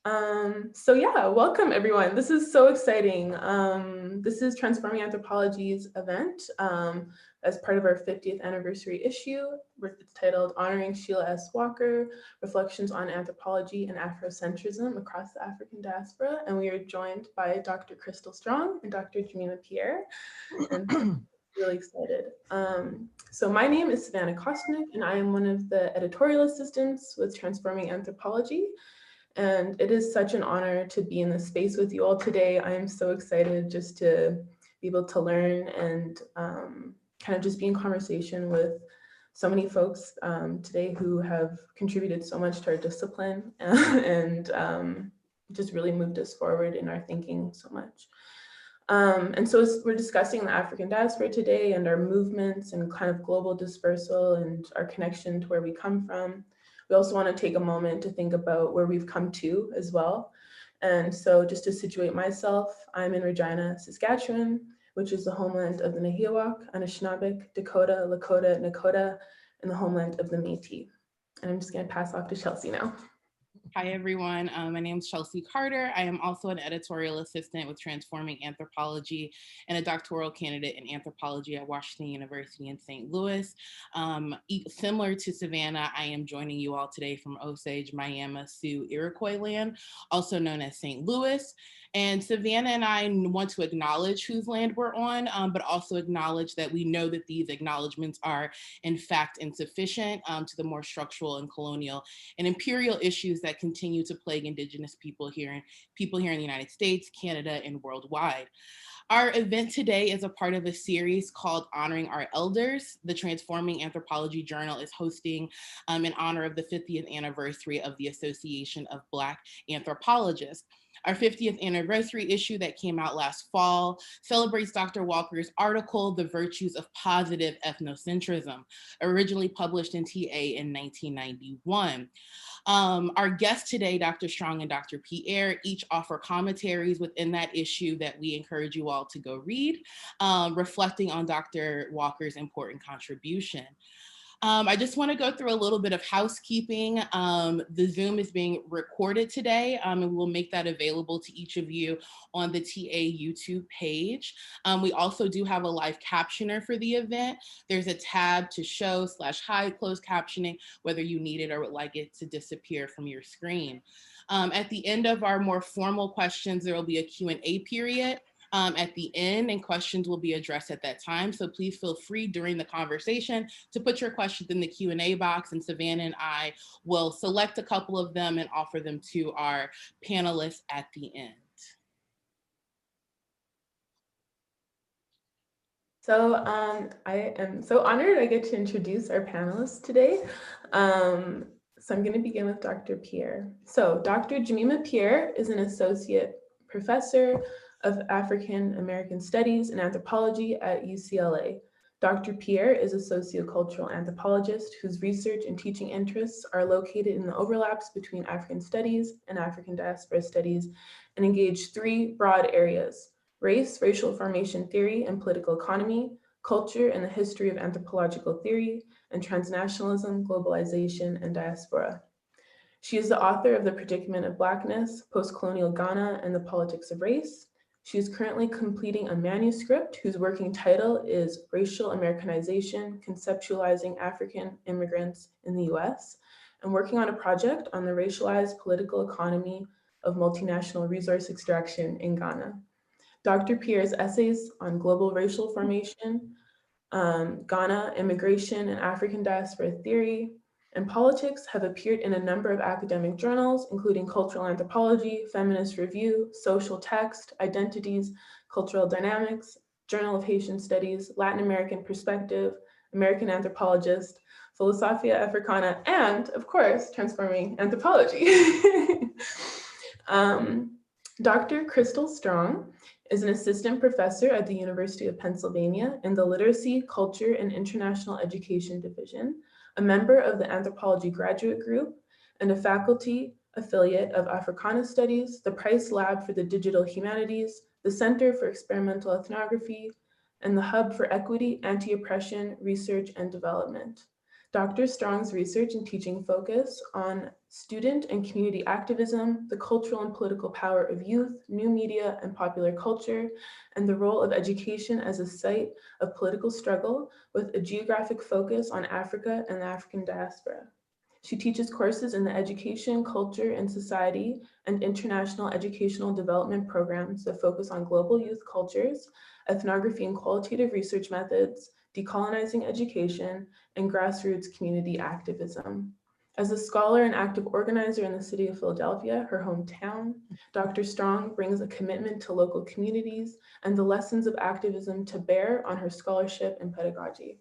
So yeah, welcome everyone. This is so exciting. This is Transforming Anthropology's event as part of our 50th anniversary issue. It's titled Honoring Sheila S Walker, Reflections on Anthropology and Afrocentrism Across the African Diaspora. And we are joined by Dr. Krystal Strong and Dr. Jemima Pierre. And really excited. So my name is Savannah Kosteniuk, and I am one of the editorial assistants with Transforming Anthropology. And it is such an honor to be in this space with you all today. I am so excited just to be able to learn and kind of just be in conversation with so many folks today who have contributed so much to our discipline and just really moved us forward in our thinking so much. And so we're discussing the African diaspora today and our movements and kind of global dispersal and our connection to where we come from. We also want to take a moment to think about where we've come to as well. And so just to situate myself, I'm in Regina, Saskatchewan, which is the homeland of the Nahiawak, Anishinaabeg, Dakota, Lakota, Nakota, and the homeland of the Métis. And I'm just going to pass off to Chelsey now. Hi, everyone. My name is Chelsey Carter. I am also an editorial assistant with Transforming Anthropology and a doctoral candidate in anthropology at Washington University in St. Louis. Similar to Savannah, I am joining you all today from Osage, Miami, Sioux, Iroquois land, also known as St. Louis. And Savannah and I want to acknowledge whose land we're on, but also acknowledge that we know that these acknowledgements are in fact insufficient to the more structural and colonial and imperial issues that continue to plague Indigenous people here in the United States, Canada, and worldwide. Our event today is a part of a series called Honoring Our Elders. The Transforming Anthropology Journal is hosting in honor of the 50th anniversary of the Association of Black Anthropologists. Our 50th anniversary issue that came out last fall celebrates Dr. Walker's article, The Virtues of Positive Ethnocentrism, originally published in TA in 1991. Our guests today, Dr. Strong and Dr. Pierre, each offer commentaries within that issue that we encourage you all to go read, reflecting on Dr. Walker's important contribution. I just want to go through a little bit of housekeeping. The Zoom is being recorded today, and we'll make that available to each of you on the TA YouTube page. We also do have a live captioner for the event. There's a tab to show/hide closed captioning, whether you need it or would like it to disappear from your screen. At the end of our more formal questions, there will be a Q&A period at the end, and questions will be addressed at that time. So please feel free during the conversation to put your questions in the Q&A box, and Savannah and I will select a couple of them and offer them to our panelists at the end. So I am so honored I get to introduce our panelists today. So I'm going to begin with Dr. Pierre. So Dr. Jemima Pierre is an associate professor of African American Studies and Anthropology at UCLA. Dr. Pierre is a sociocultural anthropologist whose research and teaching interests are located in the overlaps between African studies and African diaspora studies and engage three broad areas: race, racial formation theory and political economy, culture and the history of anthropological theory, and transnationalism, globalization, and diaspora. She is the author of The Predicament of Blackness, Postcolonial Ghana and the Politics of Race. She is currently completing a manuscript whose working title is Racial Americanization, Conceptualizing African Immigrants in the US, and working on a project on the racialized political economy of multinational resource extraction in Ghana. Dr. Pierre's essays on global racial formation, Ghana, immigration, and African diaspora theory and politics have appeared in a number of academic journals, including Cultural Anthropology, Feminist Review, Social Text, Identities, Cultural Dynamics, Journal of Haitian Studies, Latin American Perspective, American Anthropologist, Philosophia Africana, and of course, Transforming Anthropology. Dr. Krystal Strong is an assistant professor at the University of Pennsylvania in the Literacy, Culture, and International Education Division, a member of the Anthropology Graduate Group, and a faculty affiliate of Africana Studies, the Price Lab for the Digital Humanities, the Center for Experimental Ethnography, and the Hub for Equity, Anti-Oppression, Research, and Development. Dr. Strong's research and teaching focus on student and community activism, the cultural and political power of youth, new media and popular culture, and the role of education as a site of political struggle with a geographic focus on Africa and the African diaspora. She teaches courses in the education, culture, and society and international educational development programs that focus on global youth cultures, ethnography and qualitative research methods, decolonizing education, and grassroots community activism. As a scholar and active organizer in the city of Philadelphia, her hometown, Dr. Strong brings a commitment to local communities and the lessons of activism to bear on her scholarship and pedagogy.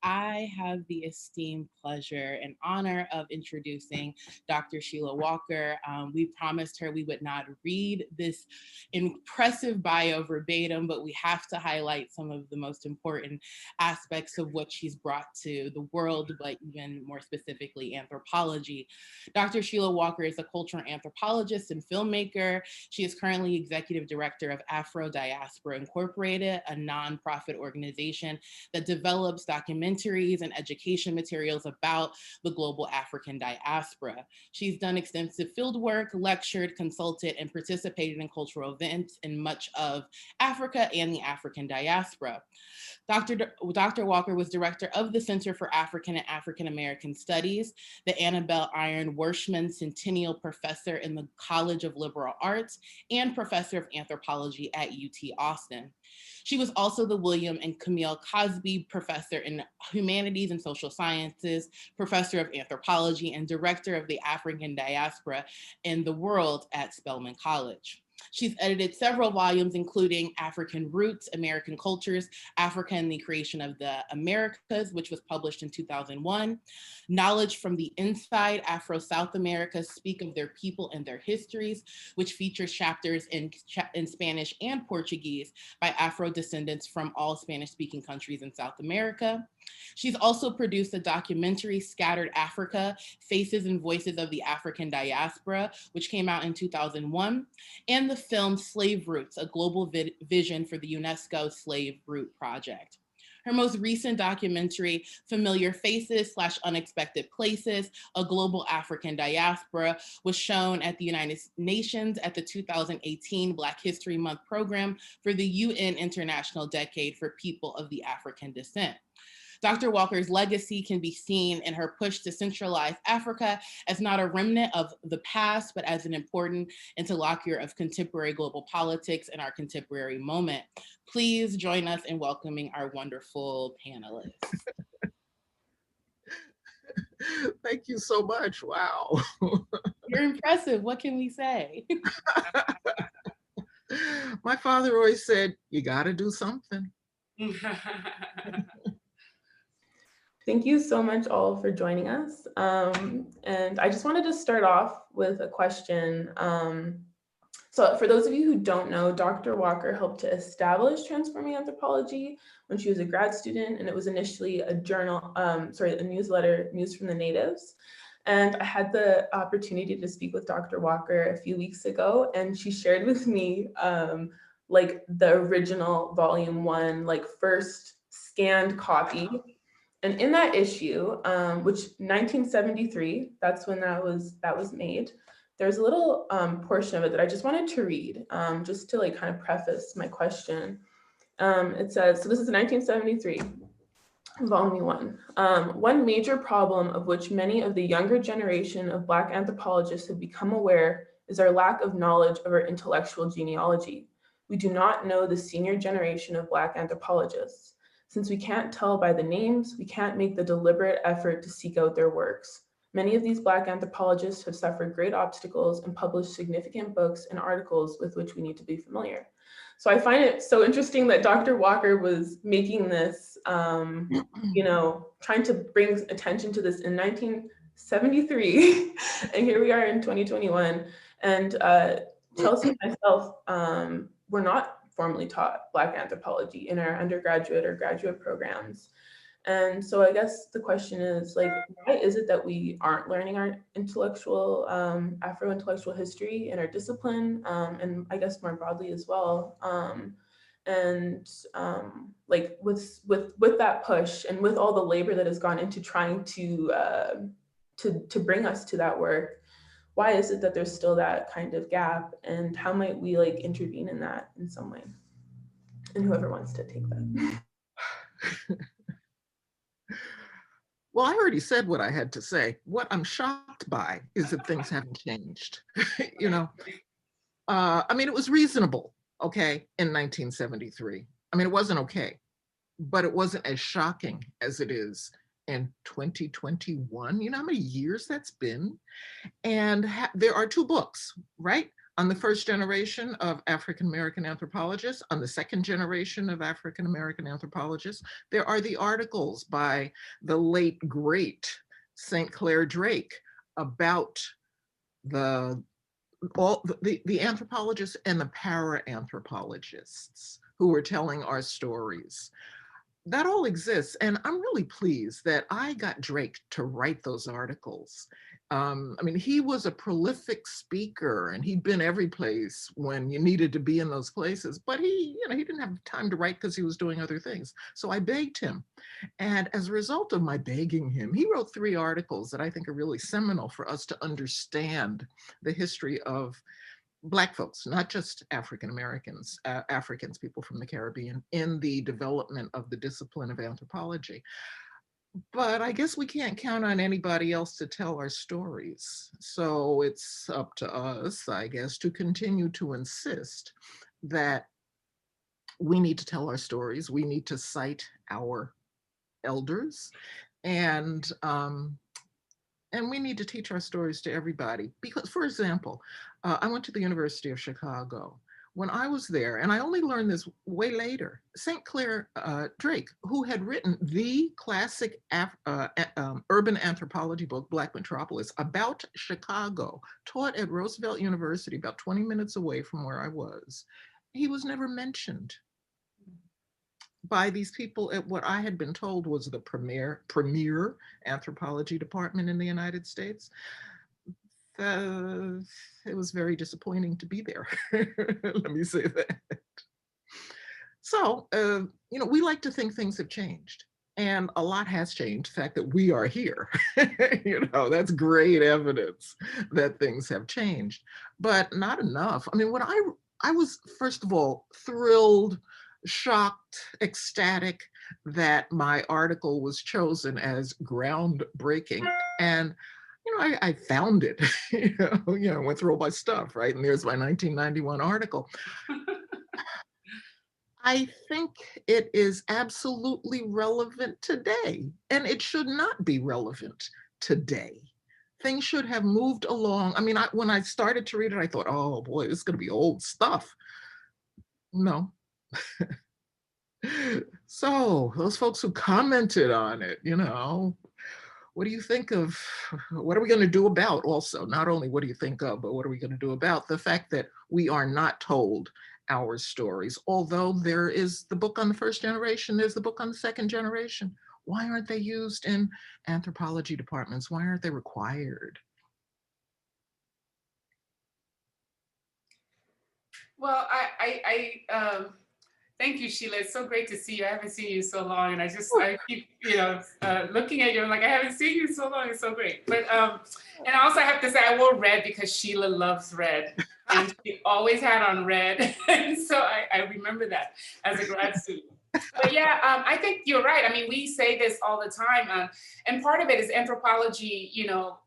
I have the esteemed pleasure and honor of introducing Dr. Sheila Walker. We promised her we would not read this impressive bio verbatim, but we have to highlight some of the most important aspects of what she's brought to the world, but even more specifically, anthropology. Dr. Sheila Walker is a cultural anthropologist and filmmaker. She is currently executive director of Afrodiaspora Incorporated, a nonprofit organization that develops documentaries and education materials about the global African diaspora. She's done extensive field work, lectured, consulted, and participated in cultural events in much of Africa and the African diaspora. Dr. Walker was director of the Center for African and African American Studies, the Annabelle Iron Worshman Centennial Professor in the College of Liberal Arts, and Professor of Anthropology at UT Austin. She was also the William and Camille Cosby Professor in Humanities and Social Sciences, Professor of Anthropology, and Director of the African Diaspora in the World at Spelman College. She's edited several volumes, including African Roots, American Cultures, Africa and the Creation of the Americas, which was published in 2001. Knowledge from the Inside, Afro-South America, Speak of Their People and Their Histories, which features chapters in Spanish and Portuguese by Afro-descendants from all Spanish-speaking countries in South America. She's also produced a documentary, Scattered Africa, Faces and Voices of the African Diaspora, which came out in 2001, and the film Slave Roots, a global vision for the UNESCO Slave Root Project. Her most recent documentary, Familiar Faces / Unexpected Places, a Global African Diaspora, was shown at the United Nations at the 2018 Black History Month program for the UN International Decade for People of the African Descent. Dr. Walker's legacy can be seen in her push to centralize Africa as not a remnant of the past, but as an important interlocutor of contemporary global politics in our contemporary moment. Please join us in welcoming our wonderful panelists. Thank you so much. Wow. You're impressive. What can we say? My father always said, you got to do something. Thank you so much all for joining us. And I just wanted to start off with a question. So for those of you who don't know, Dr. Walker helped to establish Transforming Anthropology when she was a grad student, and it was initially a a newsletter, News from the Natives. And I had the opportunity to speak with Dr. Walker a few weeks ago, and she shared with me like the original volume 1, like first scanned copy. And in that issue, which 1973, that's when that was made, there's a little portion of it that I just wanted to read, just to like kind of preface my question. It says, so this is 1973, volume 1. One major problem of which many of the younger generation of Black anthropologists have become aware is our lack of knowledge of our intellectual genealogy. We do not know the senior generation of Black anthropologists. Since we can't tell by the names, we can't make the deliberate effort to seek out their works. Many of these Black anthropologists have suffered great obstacles and published significant books and articles with which we need to be familiar. So I find it so interesting that Dr. Walker was making this, you know, trying to bring attention to this in 1973, and here we are in 2021. And Chelsey and myself were not formally taught Black anthropology in our undergraduate or graduate programs. And so I guess the question is, like, why is it that we aren't learning our intellectual, Afro-intellectual history in our discipline, and I guess more broadly as well. Like with that push and with all the labor that has gone into trying to to bring us to that work? Why is it that there's still that kind of gap, and how might we like intervene in that in some way? And whoever wants to take that. Well, I already said what I had to say. What I'm shocked by is that things haven't changed. You know, I mean, it was reasonable, okay, in 1973. I mean, it wasn't okay, but it wasn't as shocking as it is in 2021. You know how many years that's been? And there are two books, right? On the first generation of African American anthropologists, on the second generation of African American anthropologists. There are the articles by the late, great St. Clair Drake about the anthropologists and the para-anthropologists who were telling our stories. That all exists, and I'm really pleased that I got Drake to write those articles. I mean, he was a prolific speaker, and he'd been every place when you needed to be in those places, but he didn't have time to write because he was doing other things. So I begged him, and as a result of my begging him, he wrote 3 articles that I think are really seminal for us to understand the history of Black folks, not just African Americans, Africans, people from the Caribbean, in the development of the discipline of anthropology. But I guess we can't count on anybody else to tell our stories. So it's up to us, I guess, to continue to insist that we need to tell our stories. We need to cite our elders, and we need to teach our stories to everybody. Because, for example, I went to the University of Chicago. When I was there, and I only learned this way later, St. Clair Drake, who had written the classic urban anthropology book, Black Metropolis, about Chicago, taught at Roosevelt University, about 20 minutes away from where I was. He was never mentioned by these people at what I had been told was the premier anthropology department in the United States. It was very disappointing to be there. Let me say that. So, we like to think things have changed, and a lot has changed. The fact that we are here, that's great evidence that things have changed, but not enough. I mean, when I was, first of all, thrilled, shocked, ecstatic that my article was chosen as groundbreaking. And, I found it, went through all my stuff, right? And there's my 1991 article. I think it is absolutely relevant today, and it should not be relevant today. Things should have moved along. I mean, when I started to read it, I thought, oh boy, this is going to be old stuff. No. So those folks who commented on it, what do you think of, what are we going to do about also, not only what do you think of, but what are we going to do about the fact that we are not told our stories? Although there is the book on the first generation, there's the book on the second generation. Why aren't they used in anthropology departments? Why aren't they required? Well, I thank you, Sheila. It's so great to see you. I haven't seen you so long, and I keep, looking at you. I'm like, I haven't seen you so long. It's so great. But and also I have to say, I wore red because Sheila loves red, and she always had on red, and so I remember that as a grad student. But yeah, I think you're right. I mean, we say this all the time, and part of it is anthropology.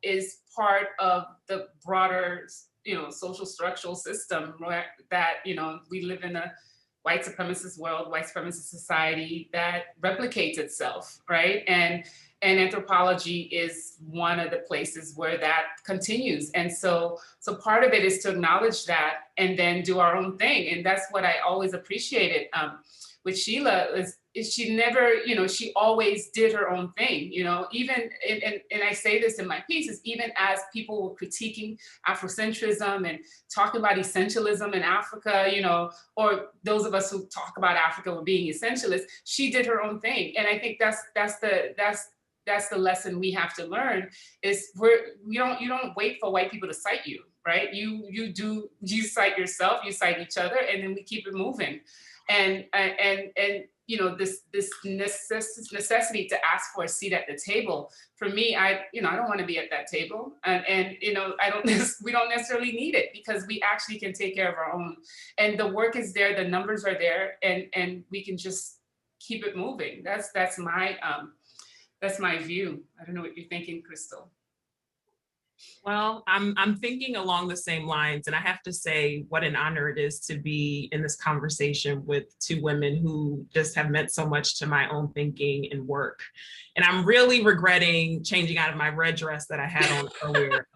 Is part of the broader, social structural system that we live in a white supremacist world, white supremacist society that replicates itself, right? And anthropology is one of the places where that continues. And so part of it is to acknowledge that and then do our own thing. And that's what I always appreciated with Sheila is she never, she always did her own thing, even, and I say this in my pieces, even as people were critiquing Afrocentrism and talking about essentialism in Africa, or those of us who talk about Africa were being essentialists, she did her own thing. And I think that's the lesson we have to learn is you don't wait for white people to cite you, right? You cite yourself, you cite each other, and then we keep it moving. And this necessity to ask for a seat at the table. For me, I don't want to be at that table, and we don't necessarily need it, because we actually can take care of our own, and the work is there, the numbers are there, and we can just keep it moving. That's my view. I don't know what you're thinking, Krystal. Well, I'm thinking along the same lines, and I have to say what an honor it is to be in this conversation with two women who just have meant so much to my own thinking and work. And I'm really regretting changing out of my red dress that I had on earlier.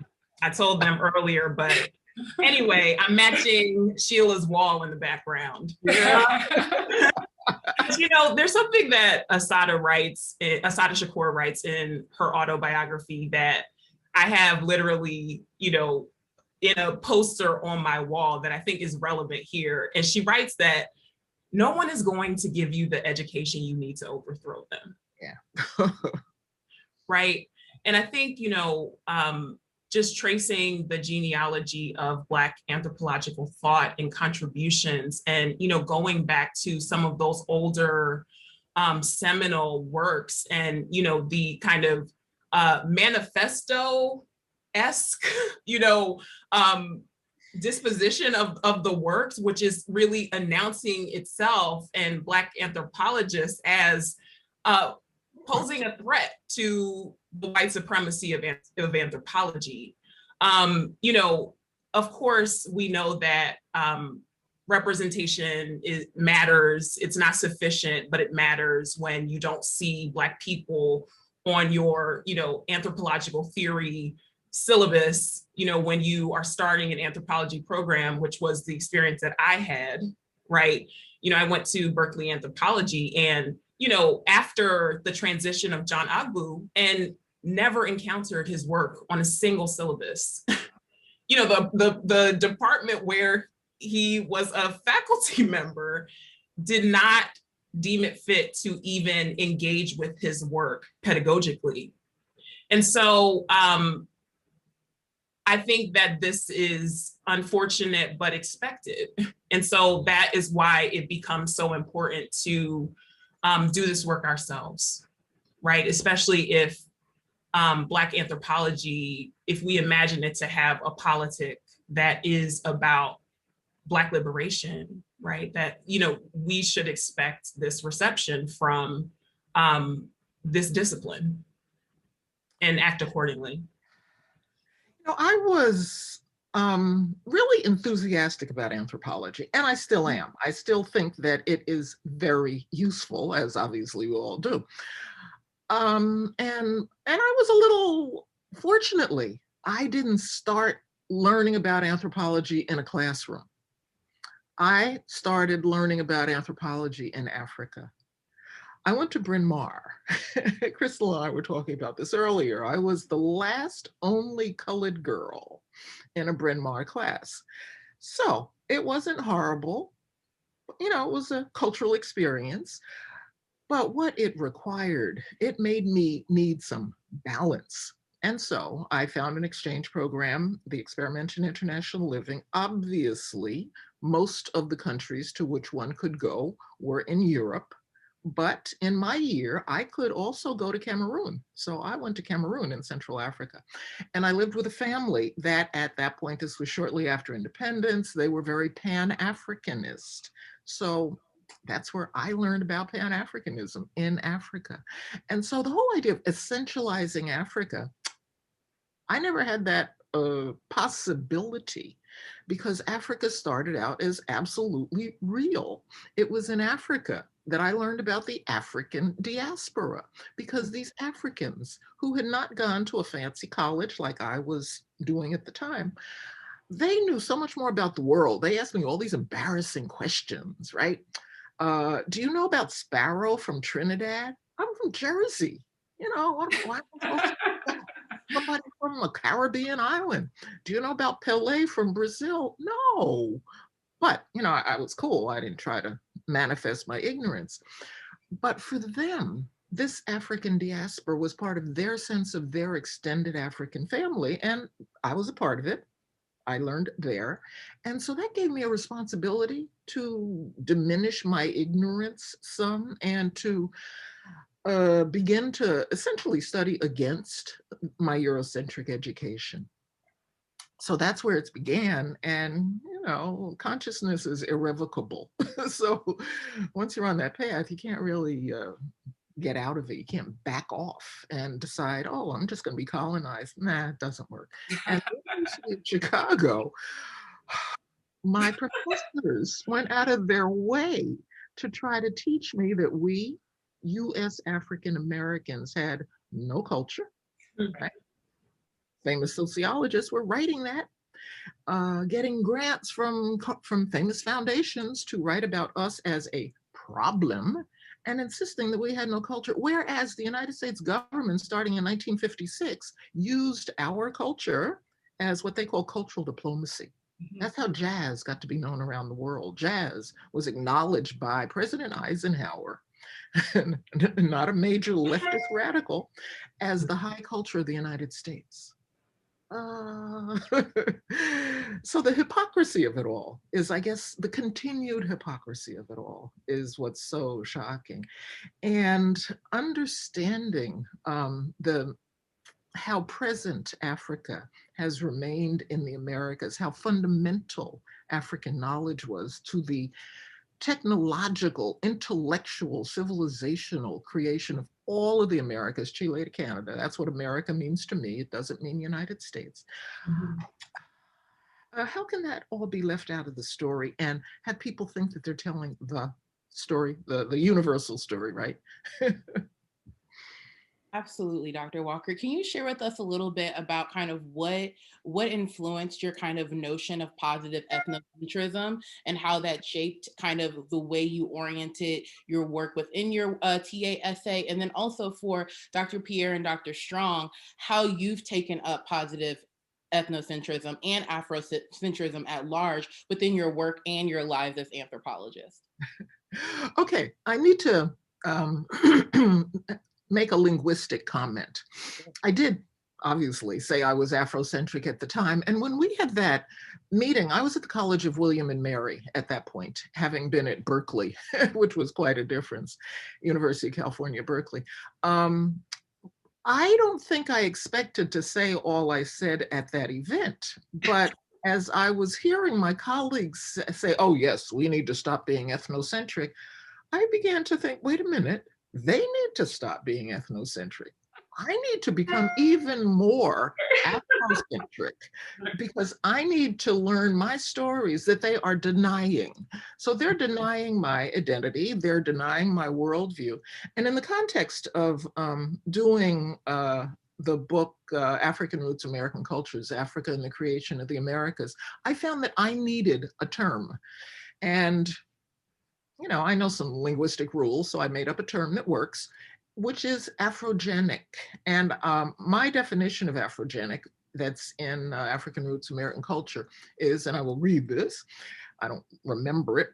I told them earlier, but anyway, I'm matching Sheila's wall in the background. Yeah. There's something that Assata Shakur writes in her autobiography that I have literally, in a poster on my wall that I think is relevant here. And she writes that no one is going to give you the education you need to overthrow them. Yeah. Right. And I think, just tracing the genealogy of Black anthropological thought and contributions, and, going back to some of those older seminal works, and, the kind of manifesto-esque, disposition of the works, which is really announcing itself and Black anthropologists as posing a threat to the white supremacy of anthropology. Of course, we know that representation matters. It's not sufficient, but it matters when you don't see Black people on your, anthropological theory syllabus, when you are starting an anthropology program, which was the experience that I had, right? I went to Berkeley Anthropology, and, after the transition of John Agbu, and never encountered his work on a single syllabus. The department where he was a faculty member did not deem it fit to even engage with his work pedagogically. And so I think that this is unfortunate but expected. And so that is why it becomes so important to do this work ourselves, right? Especially if Black anthropology, if we imagine it to have a politic that is about Black liberation, right? That, we should expect this reception from this discipline and act accordingly. I was really enthusiastic about anthropology, and I still am. I still think that it is very useful, as obviously we all do. And I was a little, fortunately, I didn't start learning about anthropology in a classroom. I started learning about anthropology in Africa. I went to Bryn Mawr. Krystal and I were talking about this earlier. I was the last only colored girl in a Bryn Mawr class. So it wasn't horrible. It was a cultural experience. But what it required, it made me need some balance. And so I found an exchange program, the Experiment in International Living. Obviously, most of the countries to which one could go were in Europe. But in my year, I could also go to Cameroon. So I went to Cameroon in Central Africa. And I lived with a family that at that point, this was shortly after independence, they were very Pan-Africanist. So that's where I learned about Pan-Africanism in Africa. And so the whole idea of essentializing Africa, I never had that possibility, because Africa started out as absolutely real. It was in Africa that I learned about the African diaspora, because these Africans who had not gone to a fancy college like I was doing at the time, they knew so much more about the world. They asked me all these embarrassing questions, right? Do you know about Sparrow from Trinidad? I'm from Jersey. Why am I supposed to know somebody from a Caribbean island? Do you know about Pelé from Brazil? No. But, I was cool. I didn't try to manifest my ignorance. But for them, this African diaspora was part of their sense of their extended African family, and I was a part of it. I learned there. And so that gave me a responsibility to diminish my ignorance some and to begin to essentially study against my Eurocentric education. So that's where it began. And, you know, consciousness is irrevocable. So once you're on that path, you can't really get out of it. You can't back off and decide, oh, I'm just going to be colonized. Nah, it doesn't work. And at the University of Chicago, my professors went out of their way to try to teach me that we, US African Americans, had no culture. Right? Famous sociologists were writing that, getting grants from famous foundations to write about us as a problem and insisting that we had no culture, whereas the United States government, starting in 1956, used our culture as what they call cultural diplomacy. That's how jazz got to be known around the world. Jazz was acknowledged by President Eisenhower, not a major leftist radical, as the high culture of the United States. So the hypocrisy of it all is, I guess, the continued hypocrisy of it all is what's so shocking. And understanding how present Africa has remained in the Americas, how fundamental African knowledge was to the technological, intellectual, civilizational creation of all of the Americas, Chile to Canada. That's what America means to me. It doesn't mean United States. How can that all be left out of the story and have people think that they're telling the story, the universal story, right? Absolutely, Dr. Walker. Can you share with us a little bit about kind of what influenced your kind of notion of positive ethnocentrism and how that shaped kind of the way you oriented your work within your TA essay? And then also for Dr. Pierre and Dr. Strong, how you've taken up positive ethnocentrism and Afrocentrism at large within your work and your lives as anthropologists. Okay, I need to make a linguistic comment. I did obviously say I was Afrocentric at the time. And when we had that meeting, I was at the College of William and Mary at that point, having been at Berkeley, which was quite a difference, University of California, Berkeley. I don't think I expected to say all I said at that event, but as I was hearing my colleagues say, oh yes, we need to stop being ethnocentric, I began to think, wait a minute, they need to stop being ethnocentric. I need to become even more Afrocentric because I need to learn my stories that they are denying. So they're denying my identity, they're denying my worldview. And in the context of doing the book, African Roots, American Cultures, Africa and the Creation of the Americas, I found that I needed a term. And you know, I know some linguistic rules, so I made up a term that works, which is Afrogenic. And my definition of Afrogenic that's in African Roots American Culture is, and I will read this, I don't remember it.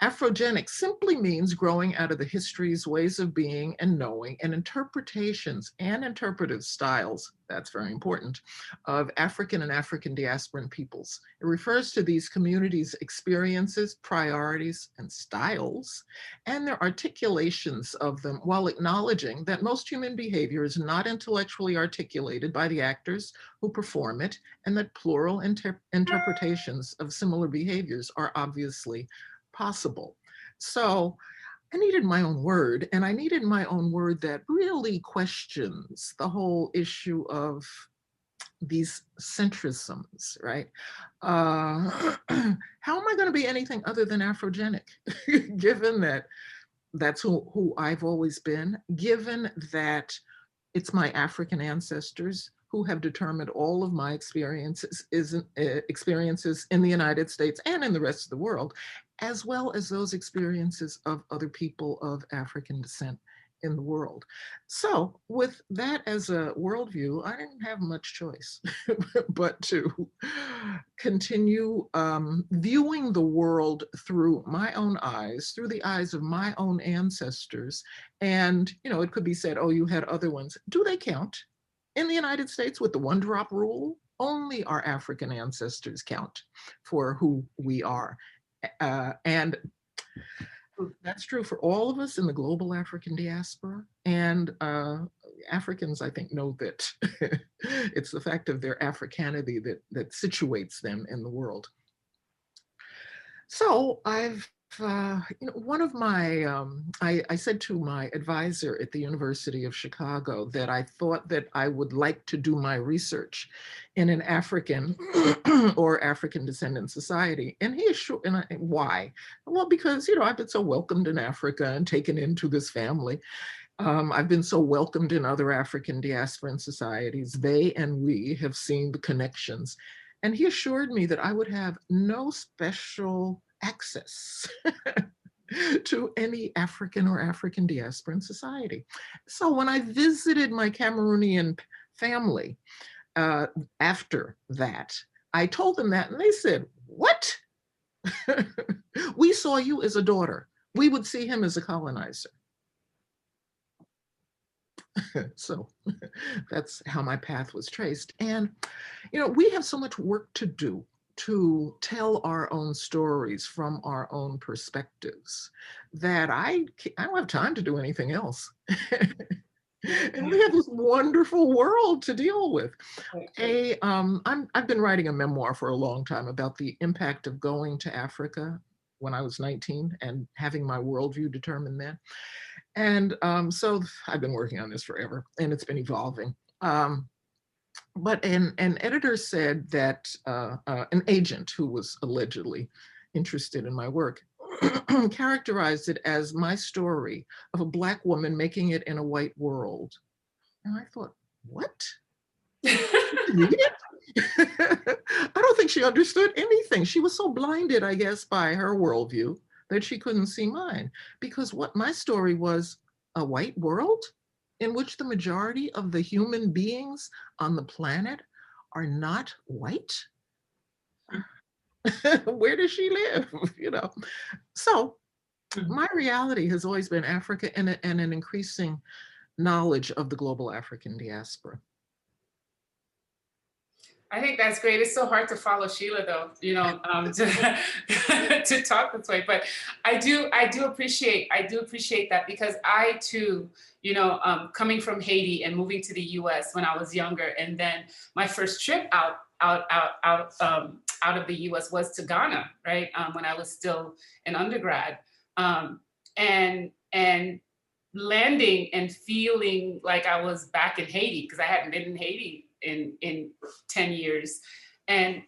Afrogenic simply means growing out of the histories, ways of being and knowing, and interpretations and interpretive styles, that's very important, of African and African diasporan peoples. It refers to these communities' experiences, priorities, and styles, and their articulations of them while acknowledging that most human behavior is not intellectually articulated by the actors who perform it, and that plural interpretations of similar behaviors are obviously possible. So I needed my own word, and I needed my own word that really questions the whole issue of these centrisms, right? How am I going to be anything other than Afrogenic, given that that's who I've always been, given that it's my African ancestors who have determined all of my experiences in the United States and in the rest of the world, as well as those experiences of other people of African descent in the world. So with that as a worldview, I didn't have much choice but to continue viewing the world through my own eyes, through the eyes of my own ancestors. And, you know, it could be said, oh, you had other ones. Do they count? In the United States with the one-drop rule, only our African ancestors count for who we are. And that's true for all of us in the global African diaspora. And Africans, I think, know that it's the fact of their Africanity that situates them in the world. So I've, one of my, I said to my advisor at the University of Chicago that I thought that I would like to do my research in an African or African descendant society. And he assured, why? Well, because, I've been so welcomed in Africa and taken into this family. I've been so welcomed in other African diasporan societies. They and we have seen the connections. And he assured me that I would have no special access to any African or African diasporan society. So when I visited my Cameroonian family after that, I told them that, and they said, "What? We saw you as a daughter. We would see him as a colonizer." So that's how my path was traced. And, we have so much work to do to tell our own stories from our own perspectives that I don't have time to do anything else. And we have this wonderful world to deal with. I've been writing a memoir for a long time about the impact of going to Africa when I was 19 and having my worldview determined then. And so I've been working on this forever, and it's been evolving. But an editor said that an agent who was allegedly interested in my work characterized it as my story of a Black woman making it in a white world. And I thought, what? I don't think she understood anything. She was so blinded, I guess, by her worldview that she couldn't see mine. Because what my story was, a white world in which the majority of the human beings on the planet are not white. Where does she live? So my reality has always been Africa and an increasing knowledge of the global African diaspora. I think that's great. It's so hard to follow Sheila, though, to talk this way. But I do appreciate that, because I too, coming from Haiti and moving to the U.S. when I was younger, and then my first trip out of the U.S. was to Ghana, right, when I was still an undergrad, and landing and feeling like I was back in Haiti, because I hadn't been in Haiti in 10 years, and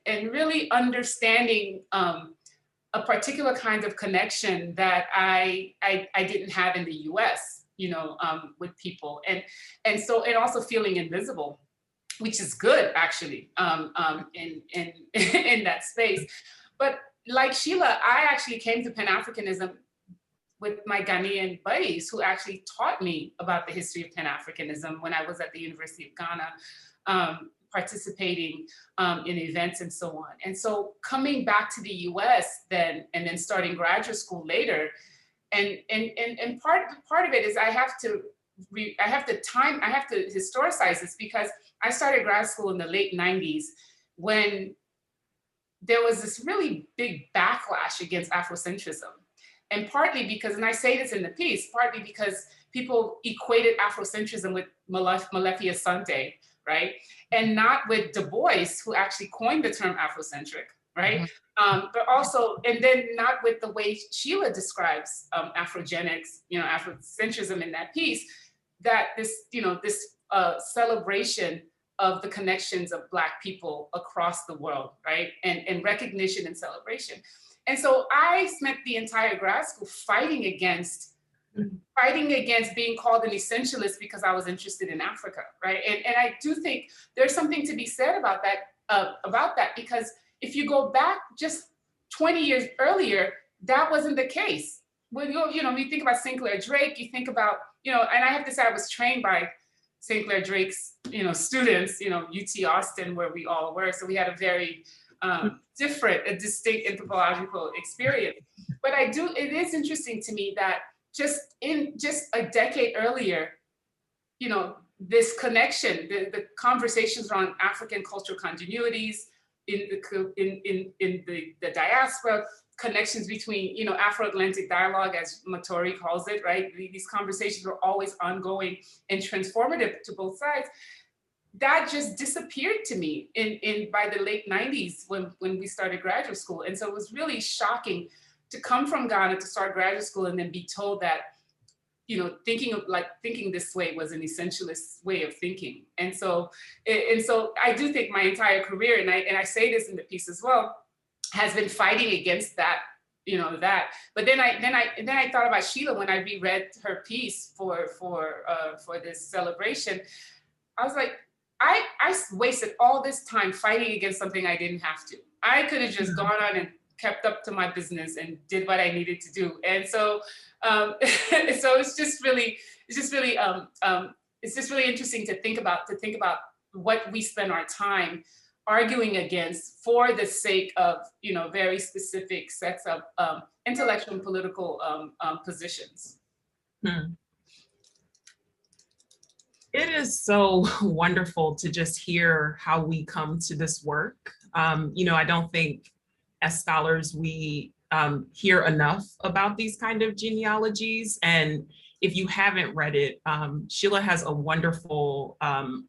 really understanding a particular kind of connection that I didn't have in the US, with people, and also feeling invisible, which is good actually, in that space. But like Sheila, I actually came to Pan-Africanism with my Ghanaian buddies, who actually taught me about the history of Pan-Africanism when I was at the University of Ghana, participating in events and so on. And so coming back to the US then, and then starting graduate school later, and part of it is I have to historicize this, because I started grad school in the late 90s when there was this really big backlash against Afrocentrism. And partly because, and I say this in the piece, partly because people equated Afrocentrism with Molefi Asante, right? And not with Du Bois, who actually coined the term Afrocentric, right? Mm-hmm. But also, and then not with the way Sheila describes Afrogenics, Afrocentrism in that piece, that this, this celebration of the connections of Black people across the world, right? And recognition and celebration. And so I spent the entire grad school fighting against being called an essentialist because I was interested in Africa, right? And I do think there's something to be said about that, because if you go back just 20 years earlier, that wasn't the case. When you think about Sinclair Drake, you think about, and I have to say I was trained by Sinclair Drake's, students, UT Austin, where we all were. So we had a very a distinct anthropological experience. But it is interesting to me that just a decade earlier, this connection, the conversations around African cultural continuities in the diaspora, connections between, you know, Afro-Atlantic dialogue, as Matori calls it, right? These conversations were always ongoing and transformative to both sides. That just disappeared to me by the late 90s when we started graduate school. And so it was really shocking to come from Ghana to start graduate school and then be told that, you know, thinking this way was an essentialist way of thinking. And so I do think my entire career, and I say this in the piece as well, has been fighting against that, you know, that. But then I thought about Sheila when I reread her piece for this celebration. I was like, I wasted all this time fighting against something I didn't have to. I could have just gone on and kept up to my business and did what I needed to do. And so, so it's just really interesting to think about what we spend our time arguing against for the sake of, you know, very specific sets of intellectual and political positions. It is so wonderful to just hear how we come to this work. You know, I don't think as scholars we hear enough about these kind of genealogies. And if you haven't read it, Sheila has a wonderful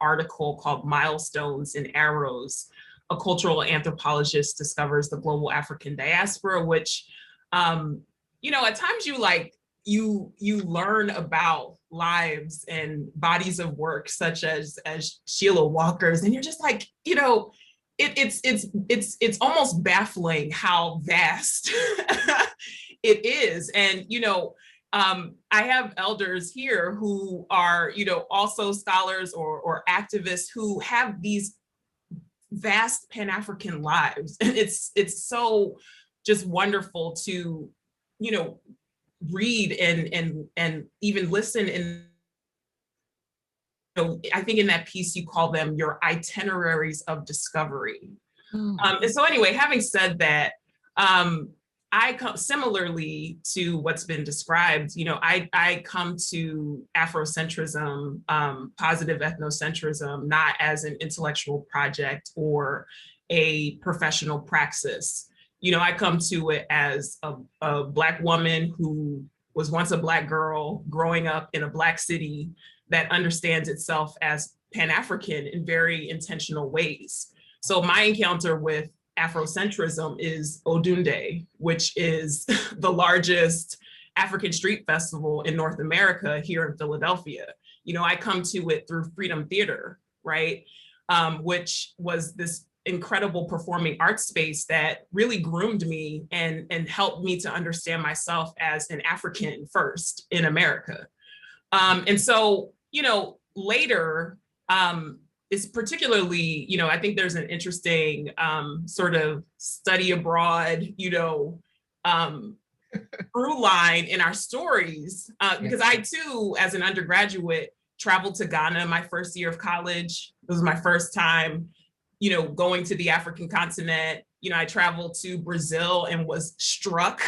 article called Milestones and Arrows. A cultural anthropologist discovers the global African diaspora, which, you know, at times you learn about lives and bodies of work such as Sheila Walker's, and you're just like, you know, it's almost baffling how vast it is. And, you know, I have elders here who are, you know, also scholars or activists who have these vast Pan-African lives. And it's so just wonderful to, you know, read and even listen. And I think in that piece you call them your itineraries of discovery. And so anyway, having said that, I come similarly to what's been described, you know, I come to Afrocentrism, positive ethnocentrism, not as an intellectual project or a professional praxis. You know, I come to it as a Black woman who was once a Black girl growing up in a Black city that understands itself as Pan-African in very intentional ways. So my encounter with Afrocentrism is Odunde, which is the largest African street festival in North America here in Philadelphia. You know, I come to it through Freedom Theater, right? Which was this incredible performing arts space that really groomed me and helped me to understand myself as an African first in America. And so, you know, later, it's particularly, you know, I think there's an interesting sort of study abroad, you know, through line in our stories, because I too, as an undergraduate, traveled to Ghana my first year of college. It was my first time, you know, going to the African continent. You know, I traveled to Brazil and was struck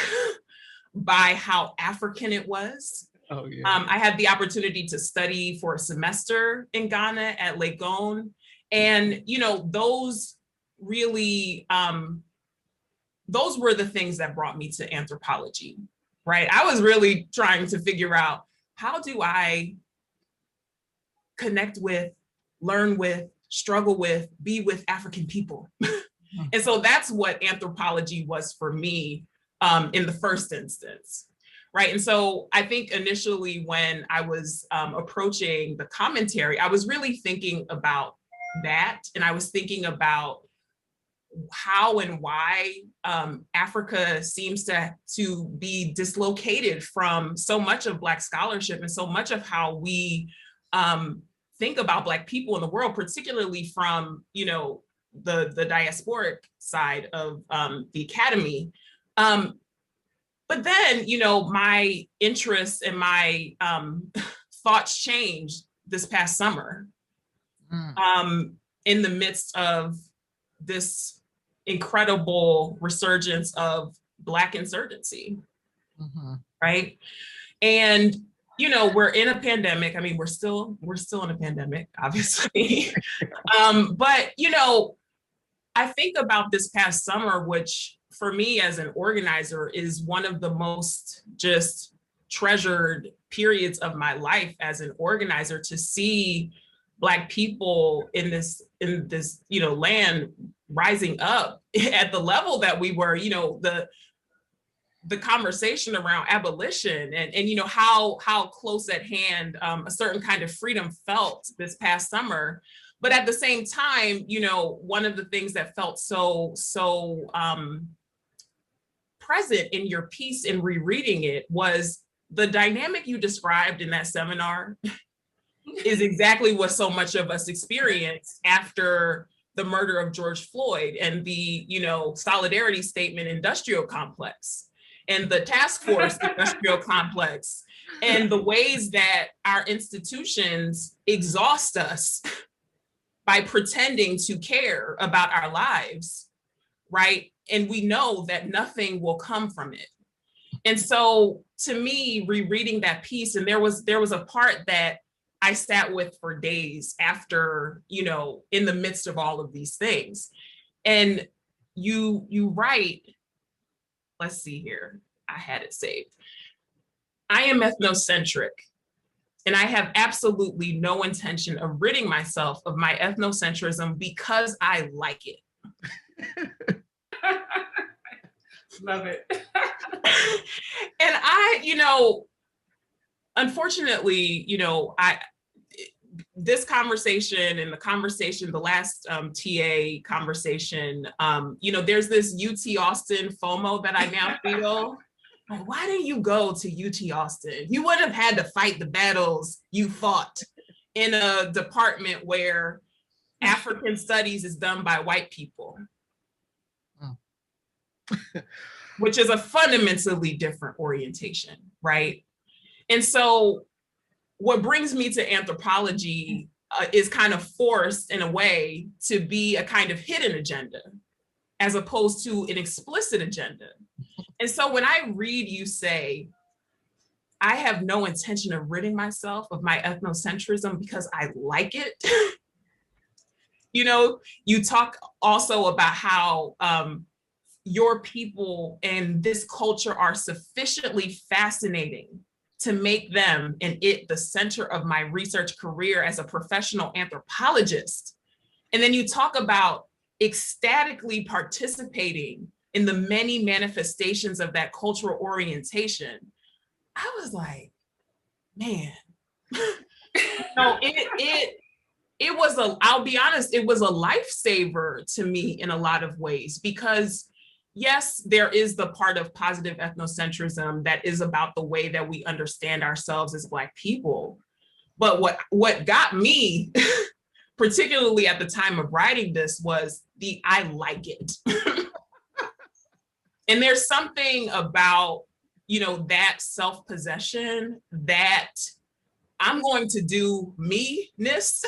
by how African it was. Oh, yeah. I had the opportunity to study for a semester in Ghana at Legon. And, you know, those really, those were the things that brought me to anthropology, right? I was really trying to figure out, how do I connect with, learn with, struggle with, be with African people? And so that's what anthropology was for me in the first instance. Right. And so I think initially when I was approaching the commentary, I was really thinking about that. And I was thinking about how and why Africa seems to be dislocated from so much of Black scholarship and so much of how we think about Black people in the world, particularly from, you know, the diasporic side of the academy. But then, you know, my interests and my thoughts changed this past summer in the midst of this incredible resurgence of Black insurgency, right? And, you know, we're in a pandemic. I mean, we're still in a pandemic, obviously. But, you know, I think about this past summer, which for me as an organizer is one of the most just treasured periods of my life as an organizer, to see Black people in this, you know, land rising up at the level that we were, you know, the conversation around abolition and you know, how close at hand a certain kind of freedom felt this past summer. But at the same time, you know, one of the things that felt so present in your piece in rereading it was the dynamic you described in that seminar is exactly what so much of us experienced after the murder of George Floyd and the, you know, solidarity statement industrial complex and the task force industrial complex and the ways that our institutions exhaust us by pretending to care about our lives, right? And we know that nothing will come from it. And so to me, rereading that piece, and there was a part that I sat with for days after, you know, in the midst of all of these things. And you write, let's see here, I had it saved. I am ethnocentric, and I have absolutely no intention of ridding myself of my ethnocentrism because I like it. Love it. And I, you know, unfortunately, you know, this conversation and the conversation, the last TA conversation, you know, there's this UT Austin FOMO that I now feel. Like, why didn't you go to UT Austin? You wouldn't have had to fight the battles you fought in a department where African studies is done by white people. Which is a fundamentally different orientation, right? And so what brings me to anthropology is kind of forced in a way to be a kind of hidden agenda as opposed to an explicit agenda. And so when I read you say, I have no intention of ridding myself of my ethnocentrism because I like it. You know, you talk also about how your people and this culture are sufficiently fascinating to make them and it the center of my research career as a professional anthropologist. And then you talk about ecstatically participating in the many manifestations of that cultural orientation. I was like, man, no, it was I'll be honest, it was a lifesaver to me in a lot of ways, because yes, there is the part of positive ethnocentrism that is about the way that we understand ourselves as Black people. But what got me, particularly at the time of writing this, was I like it. And there's something about, you know, that self-possession that I'm going to do me-ness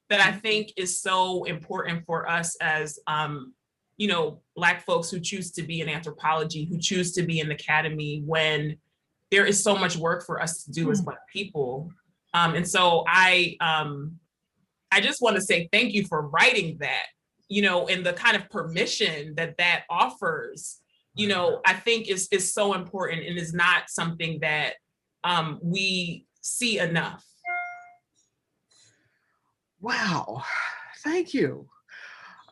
that I think is so important for us as, you know, Black folks who choose to be in anthropology, who choose to be in the academy, when there is so much work for us to do as Black people. And so I just want to say thank you for writing that, you know, and the kind of permission that offers, you know, I think is so important and is not something that we see enough. Wow, thank you.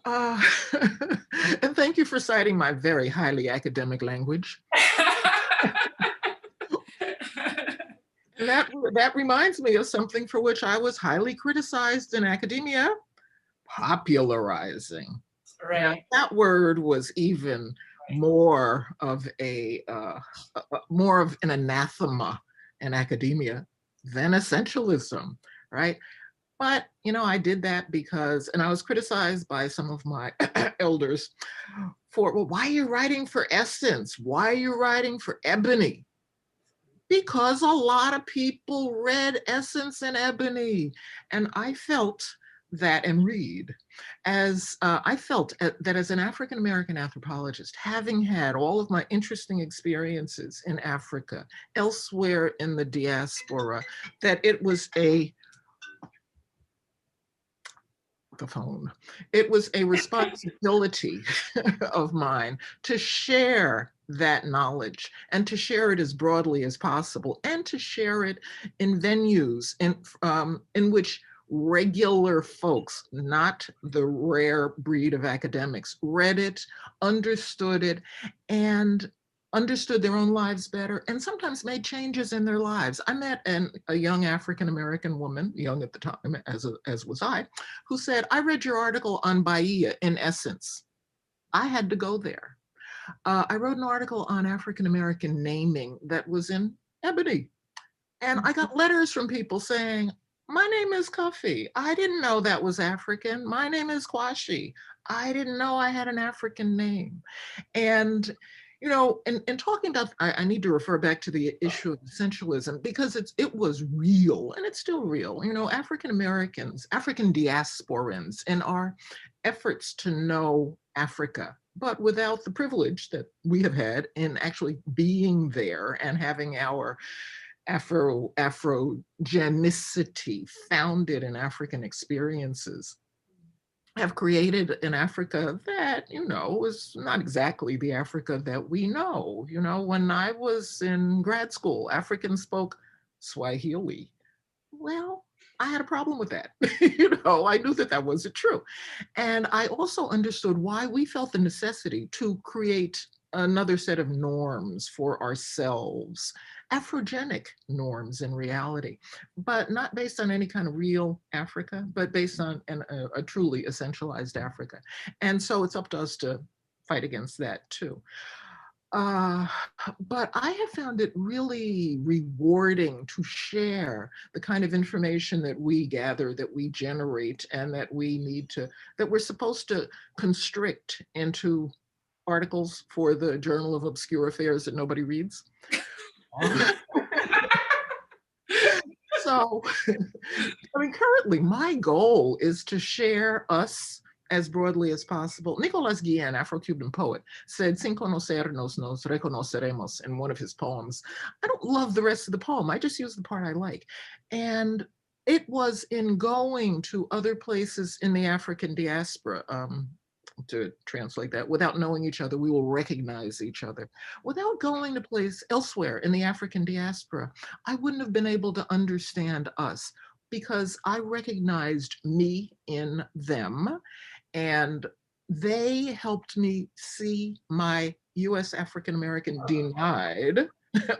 And thank you for citing my very highly academic language. That reminds me of something for which I was highly criticized in academia: popularizing. Right. Now, that word was even more of an anathema in academia than essentialism, right? But, you know, I did that because, and I was criticized by some of my elders for, well, why are you writing for essence? Why are you writing for ebony? Because a lot of people read Essence and Ebony. And I felt that and read, as I felt that as an African American anthropologist, having had all of my interesting experiences in Africa, elsewhere in the diaspora, that it was a responsibility of mine to share that knowledge and to share it as broadly as possible, and to share it in venues in which regular folks, not the rare breed of academics, read it, understood it, and understood their own lives better, and sometimes made changes in their lives. I met a young African-American woman, young at the time, as was I, who said, I read your article on Bahia in Essence. I had to go there. I wrote an article on African-American naming that was in Ebony. And I got letters from people saying, my name is Cuffy. I didn't know that was African. My name is Kwashi. I didn't know I had an African name. And you know, in talking about, I need to refer back to the issue of essentialism, because it was real, and it's still real. You know, African Americans, African diasporans, in our efforts to know Africa, but without the privilege that we have had in actually being there and having our Afrogenicity founded in African experiences, have created an Africa that, you know, is not exactly the Africa that we know. You know, when I was in grad school, Africans spoke Swahili. Well, I had a problem with that. You know, I knew that that wasn't true. And I also understood why we felt the necessity to create another set of norms for ourselves, Afrogenic norms in reality, but not based on any kind of real Africa, but based on a truly essentialized Africa. And so it's up to us to fight against that too. But I have found it really rewarding to share the kind of information that we gather, that we generate, and that we're supposed to constrict into articles for the Journal of Obscure Affairs that nobody reads. So, I mean, currently my goal is to share us as broadly as possible. Nicolas Guillen, Afro-Cuban poet, said, sin conocernos nos reconoceremos, in one of his poems. I don't love the rest of the poem. I just use the part I like. And it was in going to other places in the African diaspora, to translate that, without knowing each other, we will recognize each other. Without going to place elsewhere in the African diaspora, I wouldn't have been able to understand us, because I recognized me in them, and they helped me see my US African American denied,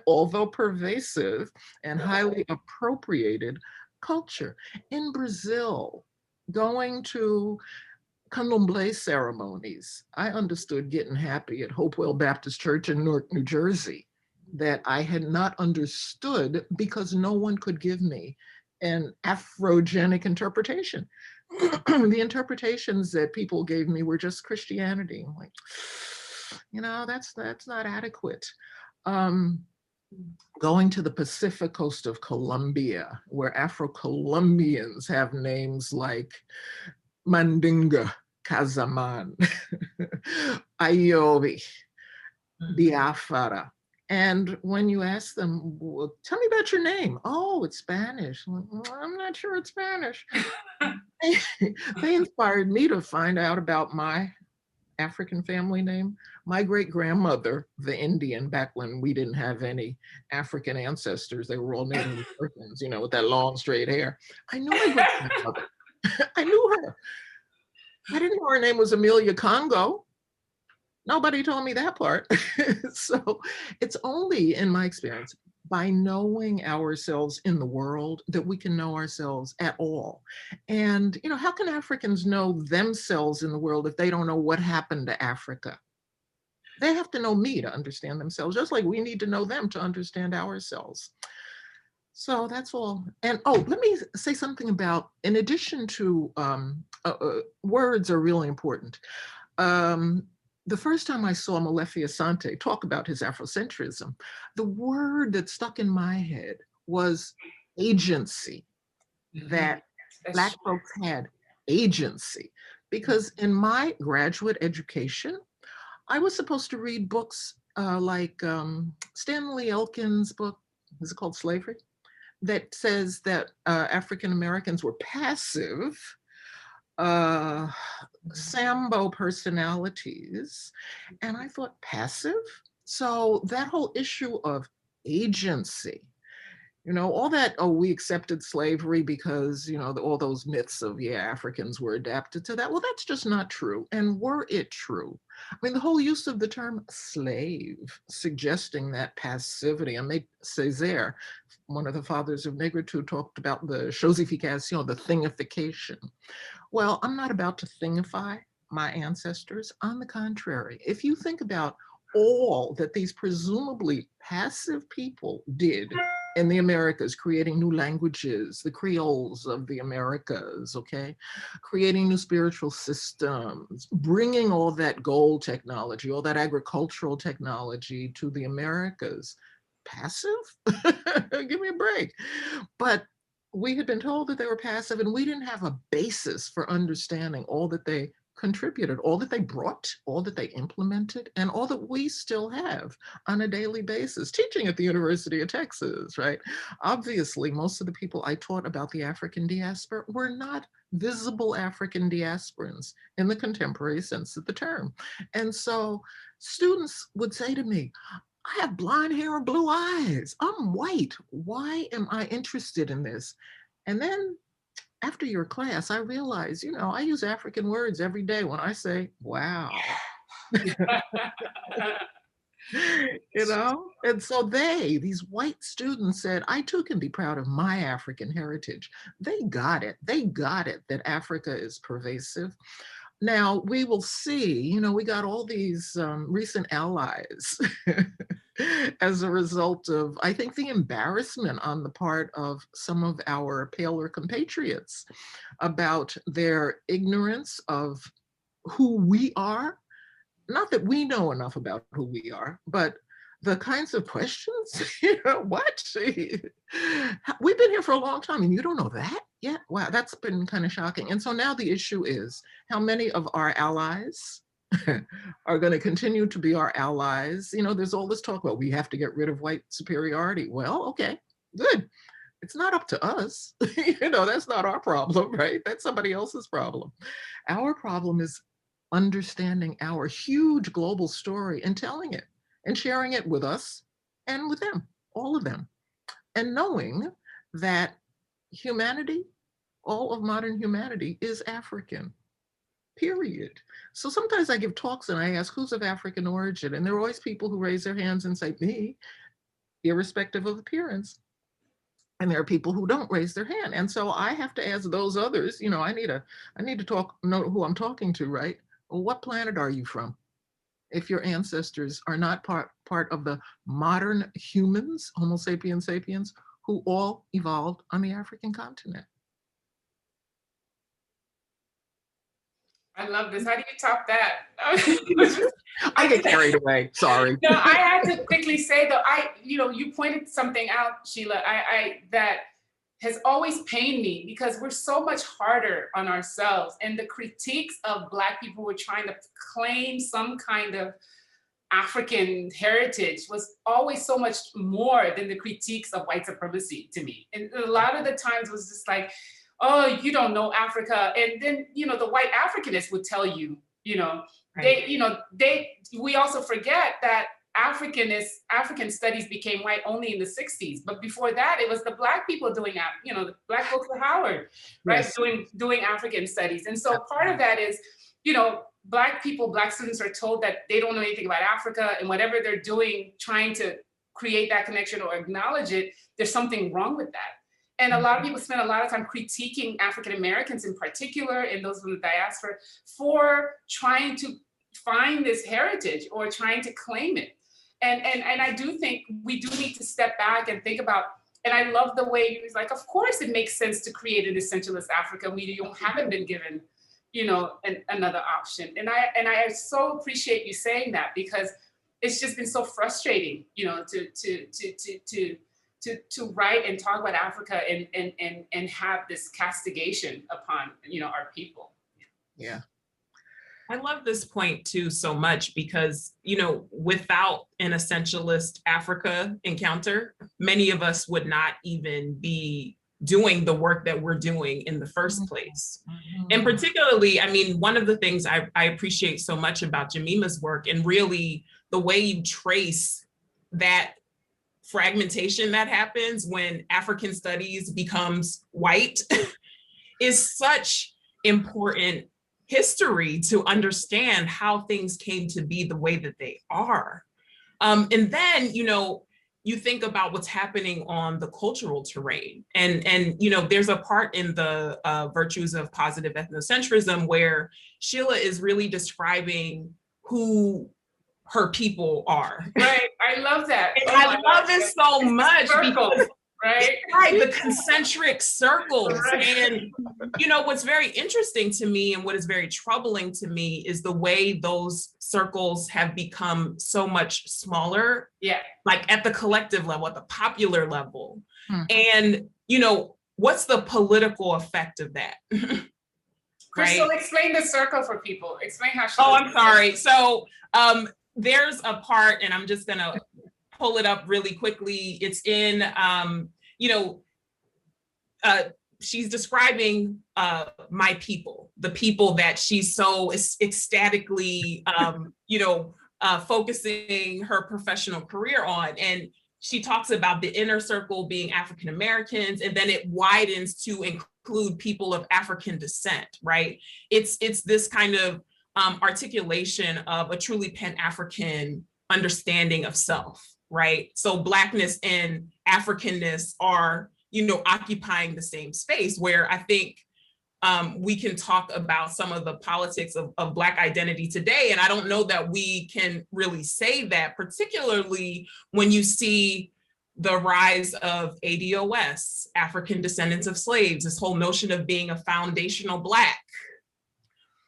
although pervasive and highly appropriated culture. In Brazil, going to candomblé ceremonies, I understood getting happy at Hopewell Baptist Church in Newark, New Jersey, that I had not understood because no one could give me an Afrogenic interpretation. The interpretations that people gave me were just Christianity. I'm like, you know, that's not adequate. Going to the Pacific coast of Colombia, where Afro-Colombians have names like Mandinga, Casaman, Ayobi, Biafara. And when you ask them, well, tell me about your name. Oh, it's Spanish. I'm not sure it's Spanish. They inspired me to find out about my African family name. My great-grandmother, the Indian, back when we didn't have any African ancestors, they were all Native Americans, you know, with that long straight hair. I knew my great-grandmother. I knew her. I didn't know her name was Amelia Congo. Nobody told me that part. So it's only, in my experience, by knowing ourselves in the world that we can know ourselves at all. And, you know, how can Africans know themselves in the world if they don't know what happened to Africa? They have to know me to understand themselves, just like we need to know them to understand ourselves. So that's all. And oh, let me say something about, in addition to words are really important. The first time I saw Molefi Asante talk about his Afrocentrism, the word that stuck in my head was agency, that Black folks had agency. Because in my graduate education, I was supposed to read books like Stanley Elkin's book, is it called Slavery? That says that African Americans were passive Sambo personalities. And I thought, passive? So that whole issue of agency, all that, oh, we accepted slavery because, all those myths of, yeah, Africans were adapted to that. Well, that's just not true. And were it true, I mean, the whole use of the term slave, suggesting that passivity, and Césaire, one of the fathers of negritude, talked about the chosification, the thingification. Well, I'm not about to thingify my ancestors. On the contrary, if you think about all that these presumably passive people did in the Americas, creating new languages, the Creoles of the Americas, okay? Creating new spiritual systems, bringing all that gold technology, all that agricultural technology to the Americas. Passive? Give me a break. But we had been told that they were passive, and we didn't have a basis for understanding all that they contributed, all that they brought, all that they implemented, and all that we still have on a daily basis. Teaching at the University of Texas, right? Obviously, most of the people I taught about the African diaspora were not visible African diasporans in the contemporary sense of the term. And so students would say to me, I have blonde hair and blue eyes. I'm white. Why am I interested in this? And then after your class, I realized, I use African words every day when I say, wow. And so these white students said, I too can be proud of my African heritage. They got it. They got it that Africa is pervasive. Now, we will see, we got all these recent allies as a result of, I think, the embarrassment on the part of some of our paler compatriots about their ignorance of who we are. Not that we know enough about who we are, but the kinds of questions, what? We've been here for a long time and you don't know that? Yeah, wow, that's been kind of shocking. And so now the issue is how many of our allies are going to continue to be our allies. There's all this talk about we have to get rid of white superiority. Well, okay, good. It's not up to us. That's not our problem, right? That's somebody else's problem. Our problem is understanding our huge global story and telling it and sharing it with us and with them, all of them. And knowing that humanity, all of modern humanity is African, period. So sometimes I give talks and I ask, who's of African origin? And there are always people who raise their hands and say, me, irrespective of appearance. And there are people who don't raise their hand. And so I have to ask those others, I need to know who I'm talking to, right? Well, what planet are you from? If your ancestors are not part of the modern humans, Homo sapiens sapiens, who all evolved on the African continent. I love this. How do you top that? I get carried away. Sorry. No, I had to quickly say though, you pointed something out, Sheila, that has always pained me because we're so much harder on ourselves, and the critiques of Black people who are trying to claim some kind of African heritage was always so much more than the critiques of white supremacy to me. And a lot of the times was just like, oh, you don't know Africa. And then, the white Africanists would tell you, right. We also forget that African studies became white only in the 60s. But before that, it was the Black people doing, the Black folks at Howard, right? Yes. Doing African studies. And so part of that is, Black students are told that they don't know anything about Africa, and whatever they're doing, trying to create that connection or acknowledge it, there's something wrong with that. And a lot of people spend a lot of time critiquing African Americans in particular, and those from the diaspora, for trying to find this heritage or trying to claim it. And I do think we do need to step back and think about, and I love the way he was like, of course it makes sense to create an essentialist Africa. We haven't been given, another option. And I so appreciate you saying that, because it's just been so frustrating, to to write and talk about Africa and have this castigation upon, you know, our people. Yeah. I love this point too so much because, you know, without an essentialist Africa encounter, many of us would not even be doing the work that we're doing in the first place. And particularly, I mean, one of the things I appreciate so much about Jemima's work, and really the way you trace that fragmentation that happens when African studies becomes white is such important history to understand how things came to be the way that they are. And then, you know, you think about what's happening on the cultural terrain. And you know, there's a part in the Virtues of Positive Ethnocentrism where Sheila is really describing who her people are. Right, I love that. And I love it so much because right? Right, the concentric circles. Right. And, you know, what's very interesting to me and what is very troubling to me is the way those circles have become so much smaller. Yeah. Like at the collective level, at the popular level. And, you know, what's the political effect of that? Krystal, Right? explain the circle for people. Explain how she. Oh, I'm sorry. So there's a part, and I'm just gonna pull it up really quickly. It's in, you know, she's describing my people, the people that she's so ecstatically, you know, focusing her professional career on. And she talks about the inner circle being African Americans, and then it widens to include people of African descent, right? It's this kind of articulation of a truly Pan-African understanding of self, right? So Blackness and Africanness are, you know, occupying the same space, where I think we can talk about some of the politics of Black identity today. And I don't know that we can really say that, particularly when you see the rise of ADOS, African descendants of slaves, this whole notion of being a foundational Black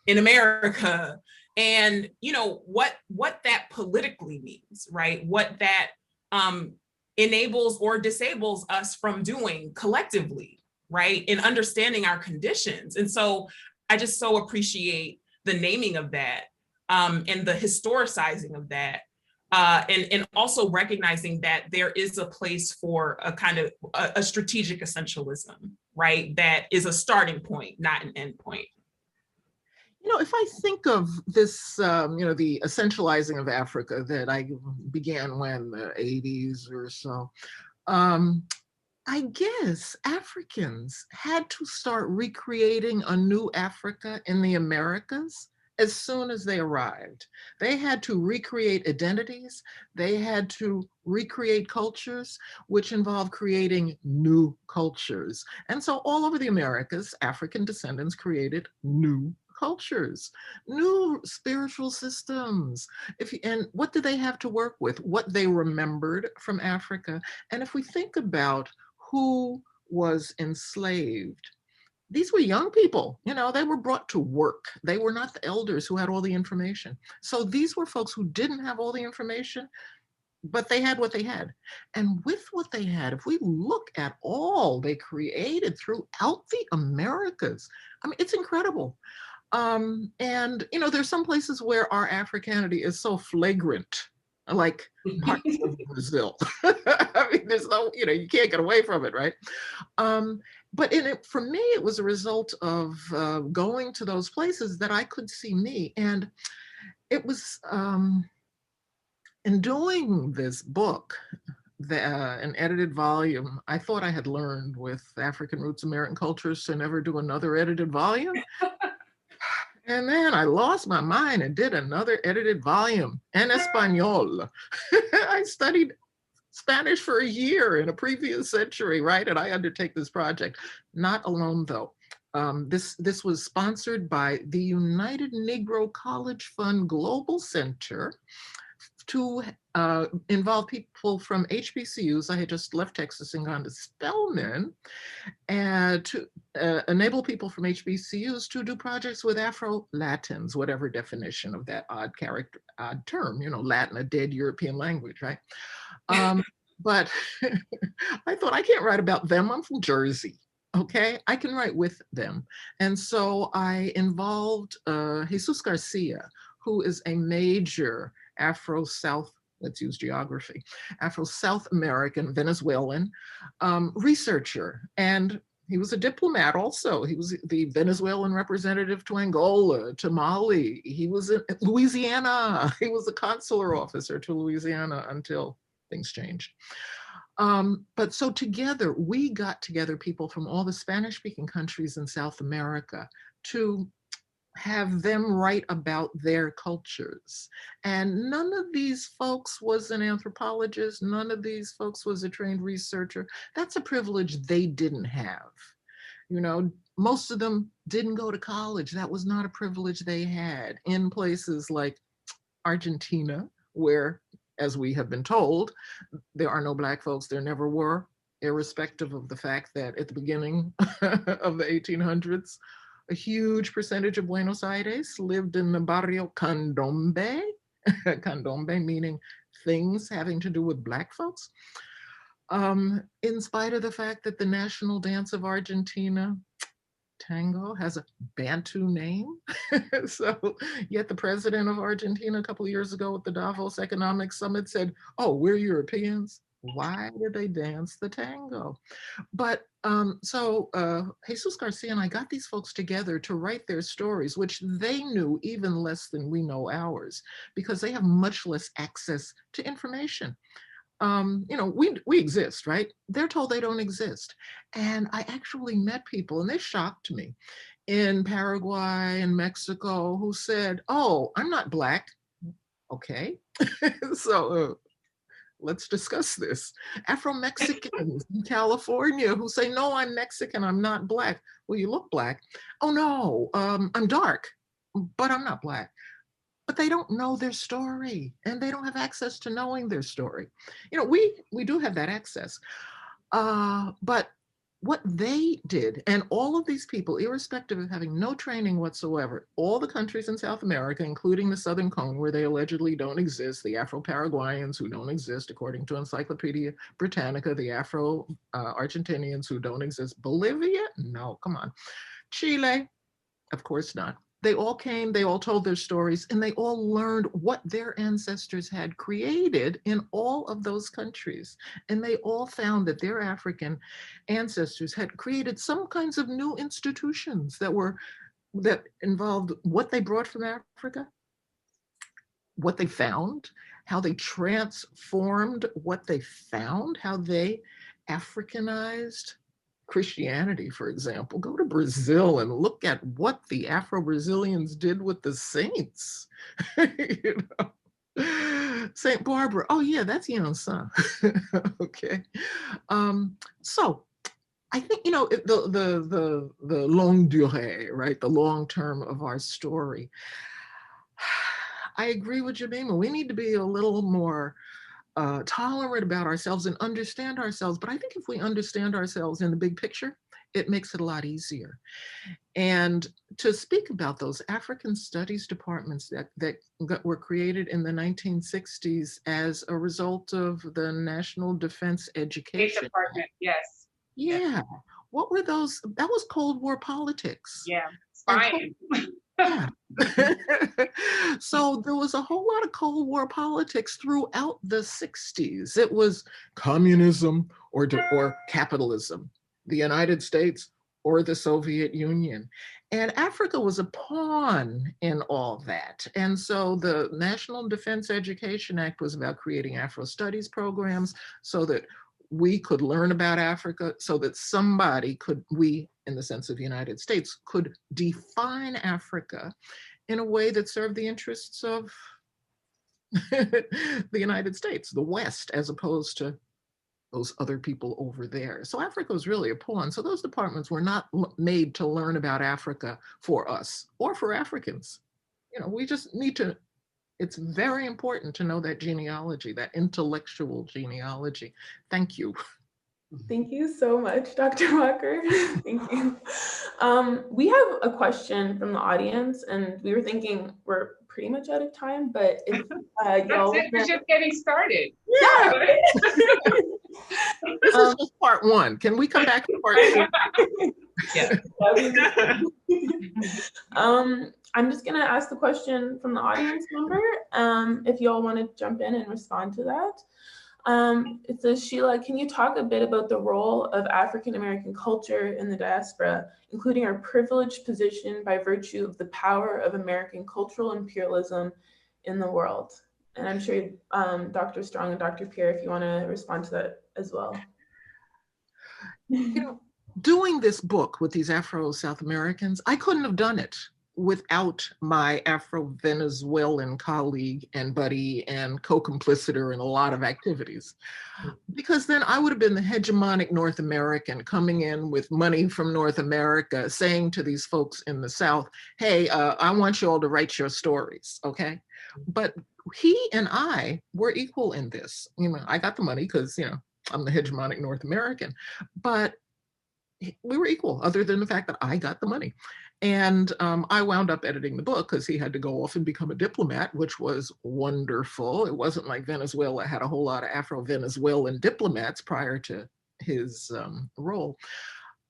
in America. And, you know, what that politically means, right? What that enables or disables us from doing collectively, right? In understanding our conditions. And so I just so appreciate the naming of that and the historicizing of that. And also recognizing that there is a place for a kind of a strategic essentialism, right? That is a starting point, not an end point. You know, if I think of this, you know, the essentializing of Africa that I began when the 80s or so, I guess Africans had to start recreating a new Africa in the Americas as soon as they arrived. They had to recreate identities. They had to recreate cultures, which involved creating new cultures. And so all over the Americas, African descendants created new cultures, new spiritual systems. And what did they have to work with? What they remembered from Africa. And if we think about who was enslaved, these were young people, you know, they were brought to work. They were not the elders who had all the information. So these were folks who didn't have all the information, but they had what they had. And with what they had, if we look at all they created throughout the Americas, I mean, it's incredible. And, you know, there's some places where our Africanity is so flagrant, like parts of Brazil. I mean, there's no, you know, you can't get away from it, right? But for me, it was a result of going to those places that I could see me. And it was in doing this book, an edited volume, I thought I had learned with African Roots American Cultures to never do another edited volume. And then I lost my mind and did another edited volume en Espanol. I studied Spanish for a year in a previous century, right? And I undertake this project, not alone though. This was sponsored by the United Negro College Fund Global Center to involve people from HBCUs. I had just left Texas and gone to Spelman, and to enable people from HBCUs to do projects with Afro-Latins, whatever definition of that odd term, you know, Latin, a dead European language, right? But I thought, I can't write about them. I'm from Jersey. Okay, I can write with them. And so I involved Jesus Garcia, who is a major Afro-South, let's use geography, Afro-South American Venezuelan researcher. And he was a diplomat also. He was the Venezuelan representative to Angola, to Mali. He was in Louisiana. He was a consular officer to Louisiana until things changed. But so together, we got together people from all the Spanish-speaking countries in South America to have them write about their cultures. And none of these folks was an anthropologist. None of these folks was a trained researcher. That's a privilege they didn't have. You know, most of them didn't go to college. That was not a privilege they had in places like Argentina, where, as we have been told, there are no Black folks, there never were, irrespective of the fact that at the beginning of the 1800s, a huge percentage of Buenos Aires lived in the barrio Candombe, Candombe meaning things having to do with Black folks. In spite of the fact that the national dance of Argentina, tango, has a Bantu name. So yet the president of Argentina a couple of years ago at the Davos Economic Summit said, oh, we're Europeans. Why did they dance the tango? But Jesus Garcia and I got these folks together to write their stories, which they knew even less than we know ours, because they have much less access to information. You know, we exist, right? They're told they don't exist. And I actually met people, and they shocked me, in Paraguay and Mexico, who said, oh, I'm not Black. Okay. So let's discuss this. Afro-Mexicans in California who say, no, I'm Mexican, I'm not Black. Well, you look Black. Oh no, I'm dark, but I'm not Black. But they don't know their story, and they don't have access to knowing their story. You know, we do have that access. But what they did, and all of these people, irrespective of having no training whatsoever, all the countries in South America, including the Southern Cone, where they allegedly don't exist, the Afro-Paraguayans who don't exist, according to Encyclopedia Britannica, the Afro-Argentinians who don't exist, Bolivia? No, come on. Chile? Of course not. They all came, they all told their stories, and they all learned what their ancestors had created in all of those countries. And they all found that their African ancestors had created some kinds of new institutions that involved what they brought from Africa, what they found, how they transformed what they found, how they Africanized Christianity, for example. Go to Brazil and look at what the Afro-Brazilians did with the saints. You know? Saint Barbara, oh yeah, that's Yansan. Okay. So I think, you know, the longue durée, right? The long term of our story. I agree with Jemima. We need to be a little more tolerant about ourselves and understand ourselves. But I think if we understand ourselves in the big picture, it makes it a lot easier. And to speak about those African studies departments that were created in the 1960s as a result of the National Defense Education Department, yes. Yeah. What were those? That was Cold War politics. Yeah, spying. Yeah. So there was a whole lot of Cold War politics throughout the 60s. It was communism or capitalism, the United States or the Soviet Union. And Africa was a pawn in all that. And so the National Defense Education Act was about creating Afro studies programs so that we could learn about Africa, so that we, in the sense of the United States, could define Africa in a way that served the interests of the United States, the West, as opposed to those other people over there. So Africa was really a pawn. So those departments were not made to learn about Africa for us or for Africans. You know, we just need to, it's very important to know that genealogy, that intellectual genealogy. Thank you. Thank you so much, Dr. Walker. Thank you. We have a question from the audience, and we were thinking we're pretty much out of time, but if y'all... We're just getting started. Yeah. This is just part one. Can we come back to part two? Yeah. I'm just gonna ask the question from the audience member, if you all want to jump in and respond to that. It says, Sheila, can you talk a bit about the role of African American culture in the diaspora, including our privileged position by virtue of the power of American cultural imperialism in the world? And I'm sure Dr. Strong and Dr. Pierre, if you want to respond to that as well. You know, doing this book with these Afro-South Americans, I couldn't have done it without my Afro-Venezuelan colleague and buddy and co-complicitor in a lot of activities. Because then I would have been the hegemonic North American coming in with money from North America, saying to these folks in the South, hey, I want you all to write your stories, okay? But he and I were equal in this. You know, I got the money because, you know, I'm the hegemonic North American, but we were equal other than the fact that I got the money. And I wound up editing the book because he had to go off and become a diplomat, which was wonderful. It wasn't like Venezuela had a whole lot of Afro-Venezuelan diplomats prior to his role.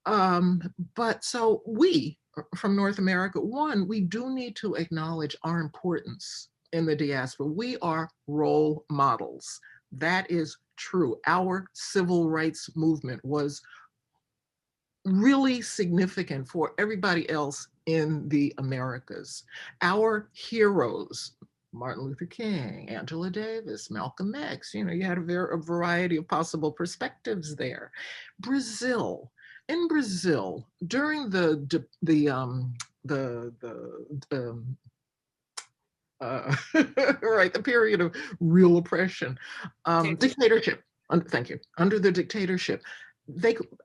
But so we from North America, one, we do need to acknowledge our importance in the diaspora. We are role models. That is true. Our civil rights movement was really significant for everybody else in the Americas. Our heroes, Martin Luther King, Angela Davis, Malcolm X, you know, you had a variety of possible perspectives there. Brazil, in Brazil, during the period of real oppression, dictatorship, thank you, under the dictatorship,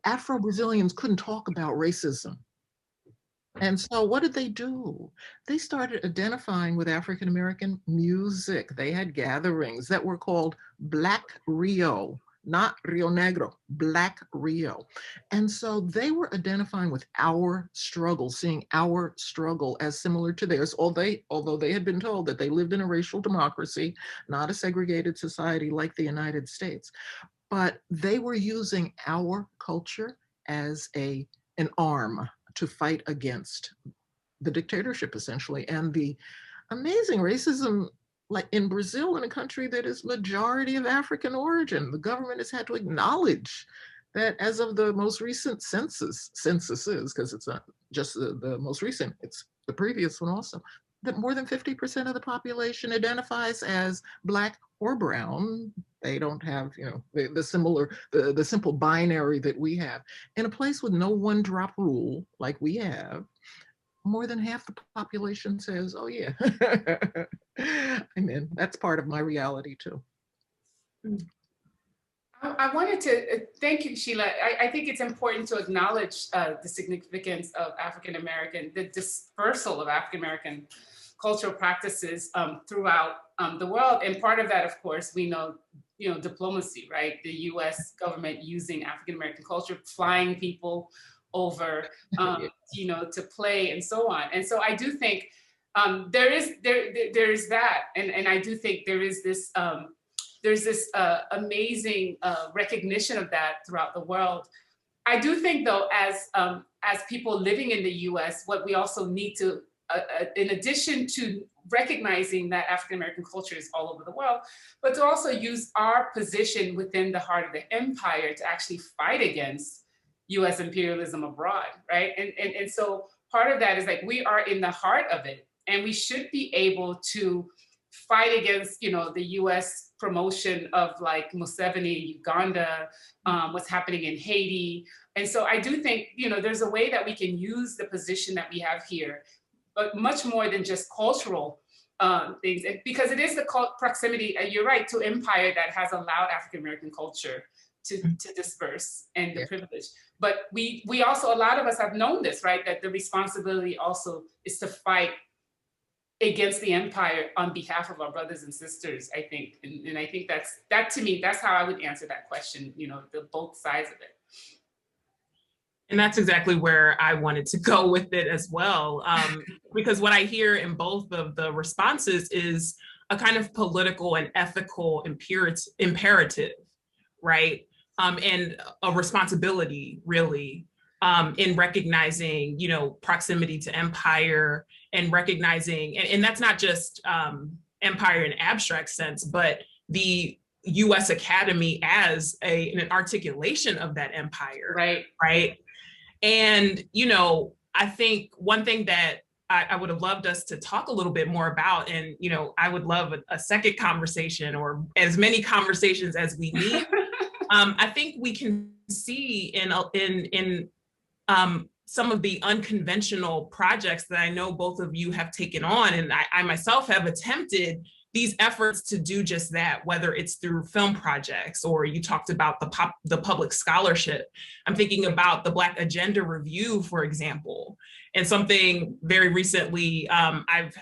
Afro-Brazilians couldn't talk about racism. And so what did they do? They started identifying with African-American music. They had gatherings that were called Black Rio, not Rio Negro, Black Rio. And so they were identifying with our struggle, seeing our struggle as similar to theirs, although they had been told that they lived in a racial democracy, not a segregated society like the United States. But they were using our culture as an arm to fight against the dictatorship, essentially, and the amazing racism, like in Brazil, in a country that is majority of African origin. The government has had to acknowledge that as of the most recent censuses, because it's not just the most recent, it's the previous one also, that more than 50% of the population identifies as Black or brown. They don't have, you know, the simple binary that we have. In a place with no one drop rule like we have, more than half the population says, oh yeah, I'm in. That's part of my reality too. I wanted to thank you, Sheila. I think it's important to acknowledge the significance of African-American, the dispersal of African-American cultural practices throughout the world. And part of that, of course, we know, you know, diplomacy, right? The US government using African-American culture, flying people over, you know, to play and so on. And so I do think there is that. And I do think there is this, there's this amazing recognition of that throughout the world. I do think though, as people living in the US, what we also need to, in addition to recognizing that African-American culture is all over the world, but to also use our position within the heart of the empire to actually fight against US imperialism abroad, right? And so part of that is like, we are in the heart of it, and we should be able to fight against, you know, the US promotion of like Museveni, Uganda, what's happening in Haiti. And so I do think, you know, there's a way that we can use the position that we have here, but much more than just cultural things, because it is the proximity, you're right, to empire that has allowed African-American culture to disperse and the privilege. But we also, a lot of us have known this, right? That the responsibility also is to fight against the empire on behalf of our brothers and sisters, I think. And I think that to me, that's how I would answer that question, you know, the both sides of it. And that's exactly where I wanted to go with it as well. Because what I hear in both of the responses is a kind of political and ethical imperative, right? And a responsibility, really, in recognizing, you know, proximity to empire, and recognizing, and that's not just empire in abstract sense, but the US Academy as an articulation of that empire, right? And, you know, I think one thing that I would have loved us to talk a little bit more about, and, you know, I would love a second conversation, or as many conversations as we need. I think we can see in some of the unconventional projects that I know both of you have taken on, and I myself have attempted these efforts to do just that, whether it's through film projects, or you talked about the public scholarship. I'm thinking about the Black Agenda Review, for example, and something very recently I've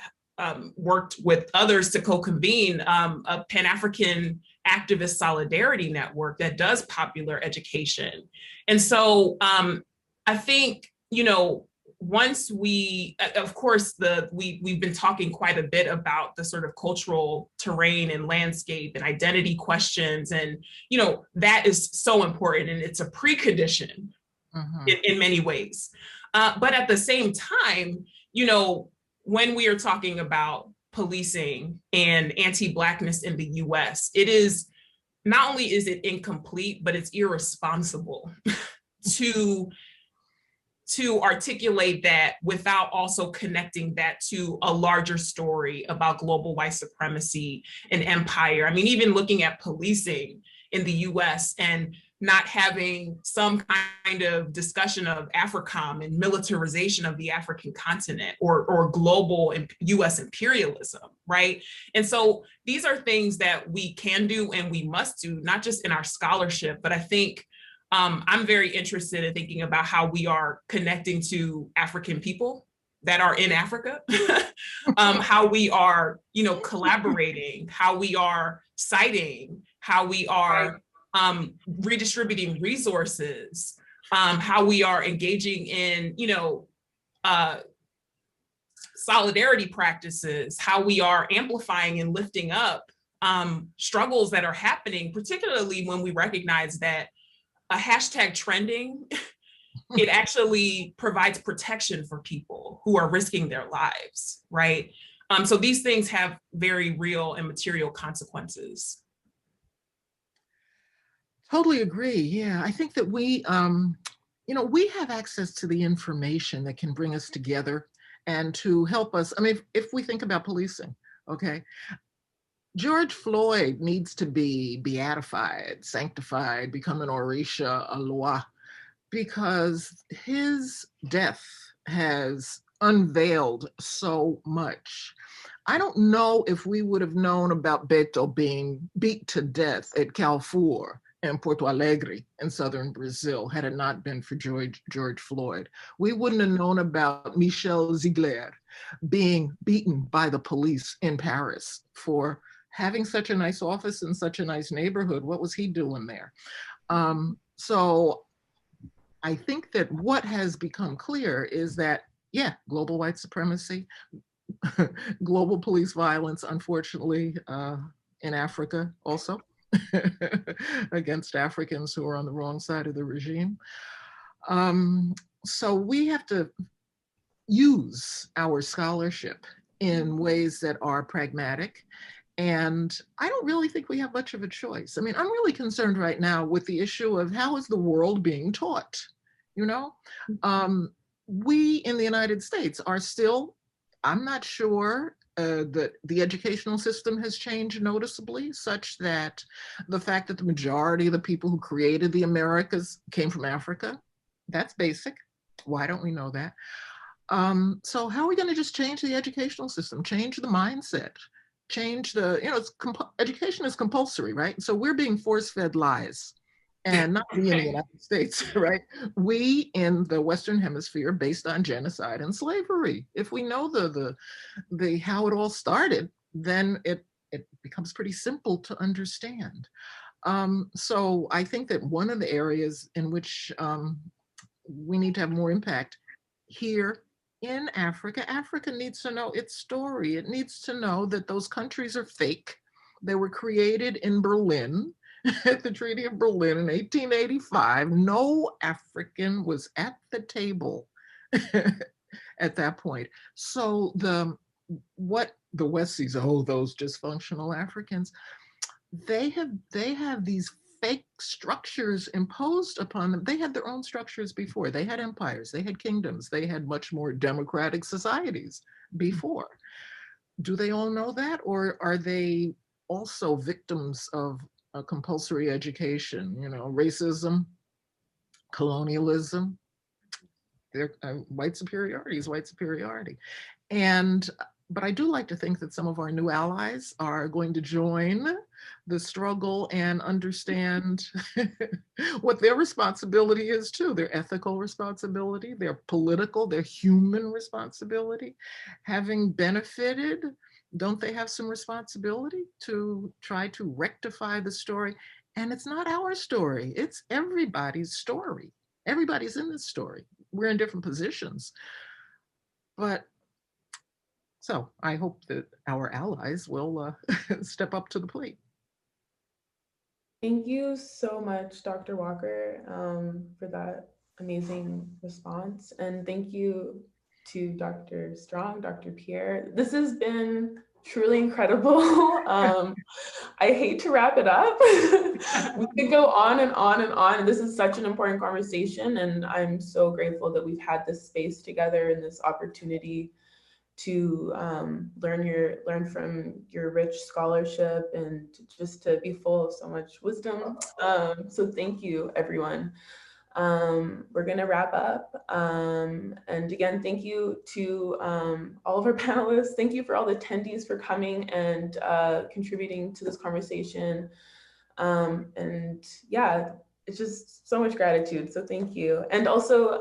worked with others to co-convene a Pan-African activist solidarity network that does popular education. And so I think, you know, once we, of course, we've been talking quite a bit about the sort of cultural terrain and landscape and identity questions, and, you know, that is so important, and it's a precondition in many ways. But at the same time, you know, when we are talking about policing and anti-Blackness in the US, it is, not only is it incomplete, but it's irresponsible to articulate that without also connecting that to a larger story about global white supremacy and empire. I mean, even looking at policing in the US and not having some kind of discussion of AFRICOM and militarization of the African continent, or global US imperialism, right? And so these are things that we can do and we must do, not just in our scholarship, but I think I'm very interested in thinking about how we are connecting to African people that are in Africa, how we are, you know, collaborating, how we are citing, how we are redistributing resources, how we are engaging in, you know, solidarity practices, how we are amplifying and lifting up struggles that are happening, particularly when we recognize that a hashtag trending, it actually provides protection for people who are risking their lives, right? So these things have very real and material consequences. Totally agree. Yeah, I think that we, you know, we have access to the information that can bring us together and to help us. I mean, if we think about policing, okay, George Floyd needs to be beatified, sanctified, become an orisha, a loi, because his death has unveiled so much. I don't know if we would have known about Beto being beat to death at Carrefour in Porto Alegre in southern Brazil had it not been for George Floyd. We wouldn't have known about Michel Ziegler being beaten by the police in Paris for having such a nice office in such a nice neighborhood. What was he doing there? So I think that what has become clear is that, yeah, global white supremacy, global police violence, unfortunately, in Africa also, against Africans who are on the wrong side of the regime. So we have to use our scholarship in ways that are pragmatic. And I don't really think we have much of a choice. I mean, I'm really concerned right now with the issue of how is the world being taught, you know? We in the United States are still, I'm not sure that the educational system has changed noticeably, such that the fact that the majority of the people who created the Americas came from Africa, that's basic. Why don't we know that? So how are we going to just change the educational system, change the mindset? Change the, you know, education is compulsory, right? So we're being force-fed lies, and not we in the United States, right? We in the Western Hemisphere, based on genocide and slavery. If we know the how it all started, then it becomes pretty simple to understand. So I think that one of the areas in which we need to have more impact here in Africa, Africa needs to know its story. It needs to know that those countries are fake. They were created in Berlin at the Treaty of Berlin in 1885. No African was at the table at that point. So what the West sees, oh, those dysfunctional Africans, they have these fake structures imposed upon them. They had their own structures before. They had empires, they had kingdoms, they had much more democratic societies before. Do they all know that, or are they also victims of a compulsory education, racism, colonialism? They're white superiority is white superiority. But I do like to think that some of our new allies are going to join the struggle and understand what their responsibility is too, their ethical responsibility, their political, their human responsibility. Having benefited, don't they have some responsibility to try to rectify the story? And it's not our story, it's everybody's story. Everybody's in this story. We're in different positions. But so I hope that our allies will step up to the plate. Thank you so much, Dr. Walker, for that amazing response. And thank you to Dr. Strong, Dr. Pierre. This has been truly incredible. I hate to wrap it up. We could go on and on and on. This is such an important conversation, and I'm so grateful that we've had this space together and this opportunity to learn from your rich scholarship and just to be full of so much wisdom. So thank you, everyone. We're gonna wrap up. And again, thank you to all of our panelists. Thank you for all the attendees for coming and contributing to this conversation. And yeah, it's just so much gratitude. So thank you. And also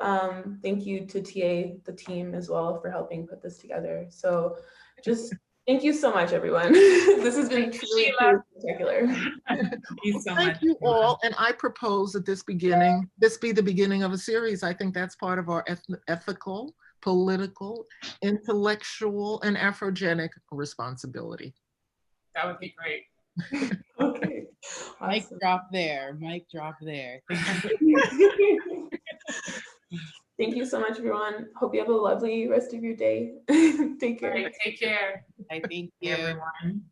thank you to TA, the team as well, for helping put this together. So just thank you so much, everyone. This has been truly spectacular. Thank you so much. Thank you all. And I propose that this be the beginning of a series. I think that's part of our ethical, political, intellectual, and Afrogenic responsibility. That would be great. Okay. Awesome. Mic drop there. Mic drop there. Thank you so much, everyone. Hope you have a lovely rest of your day. Take care. All right, take care. I thank you. Everyone.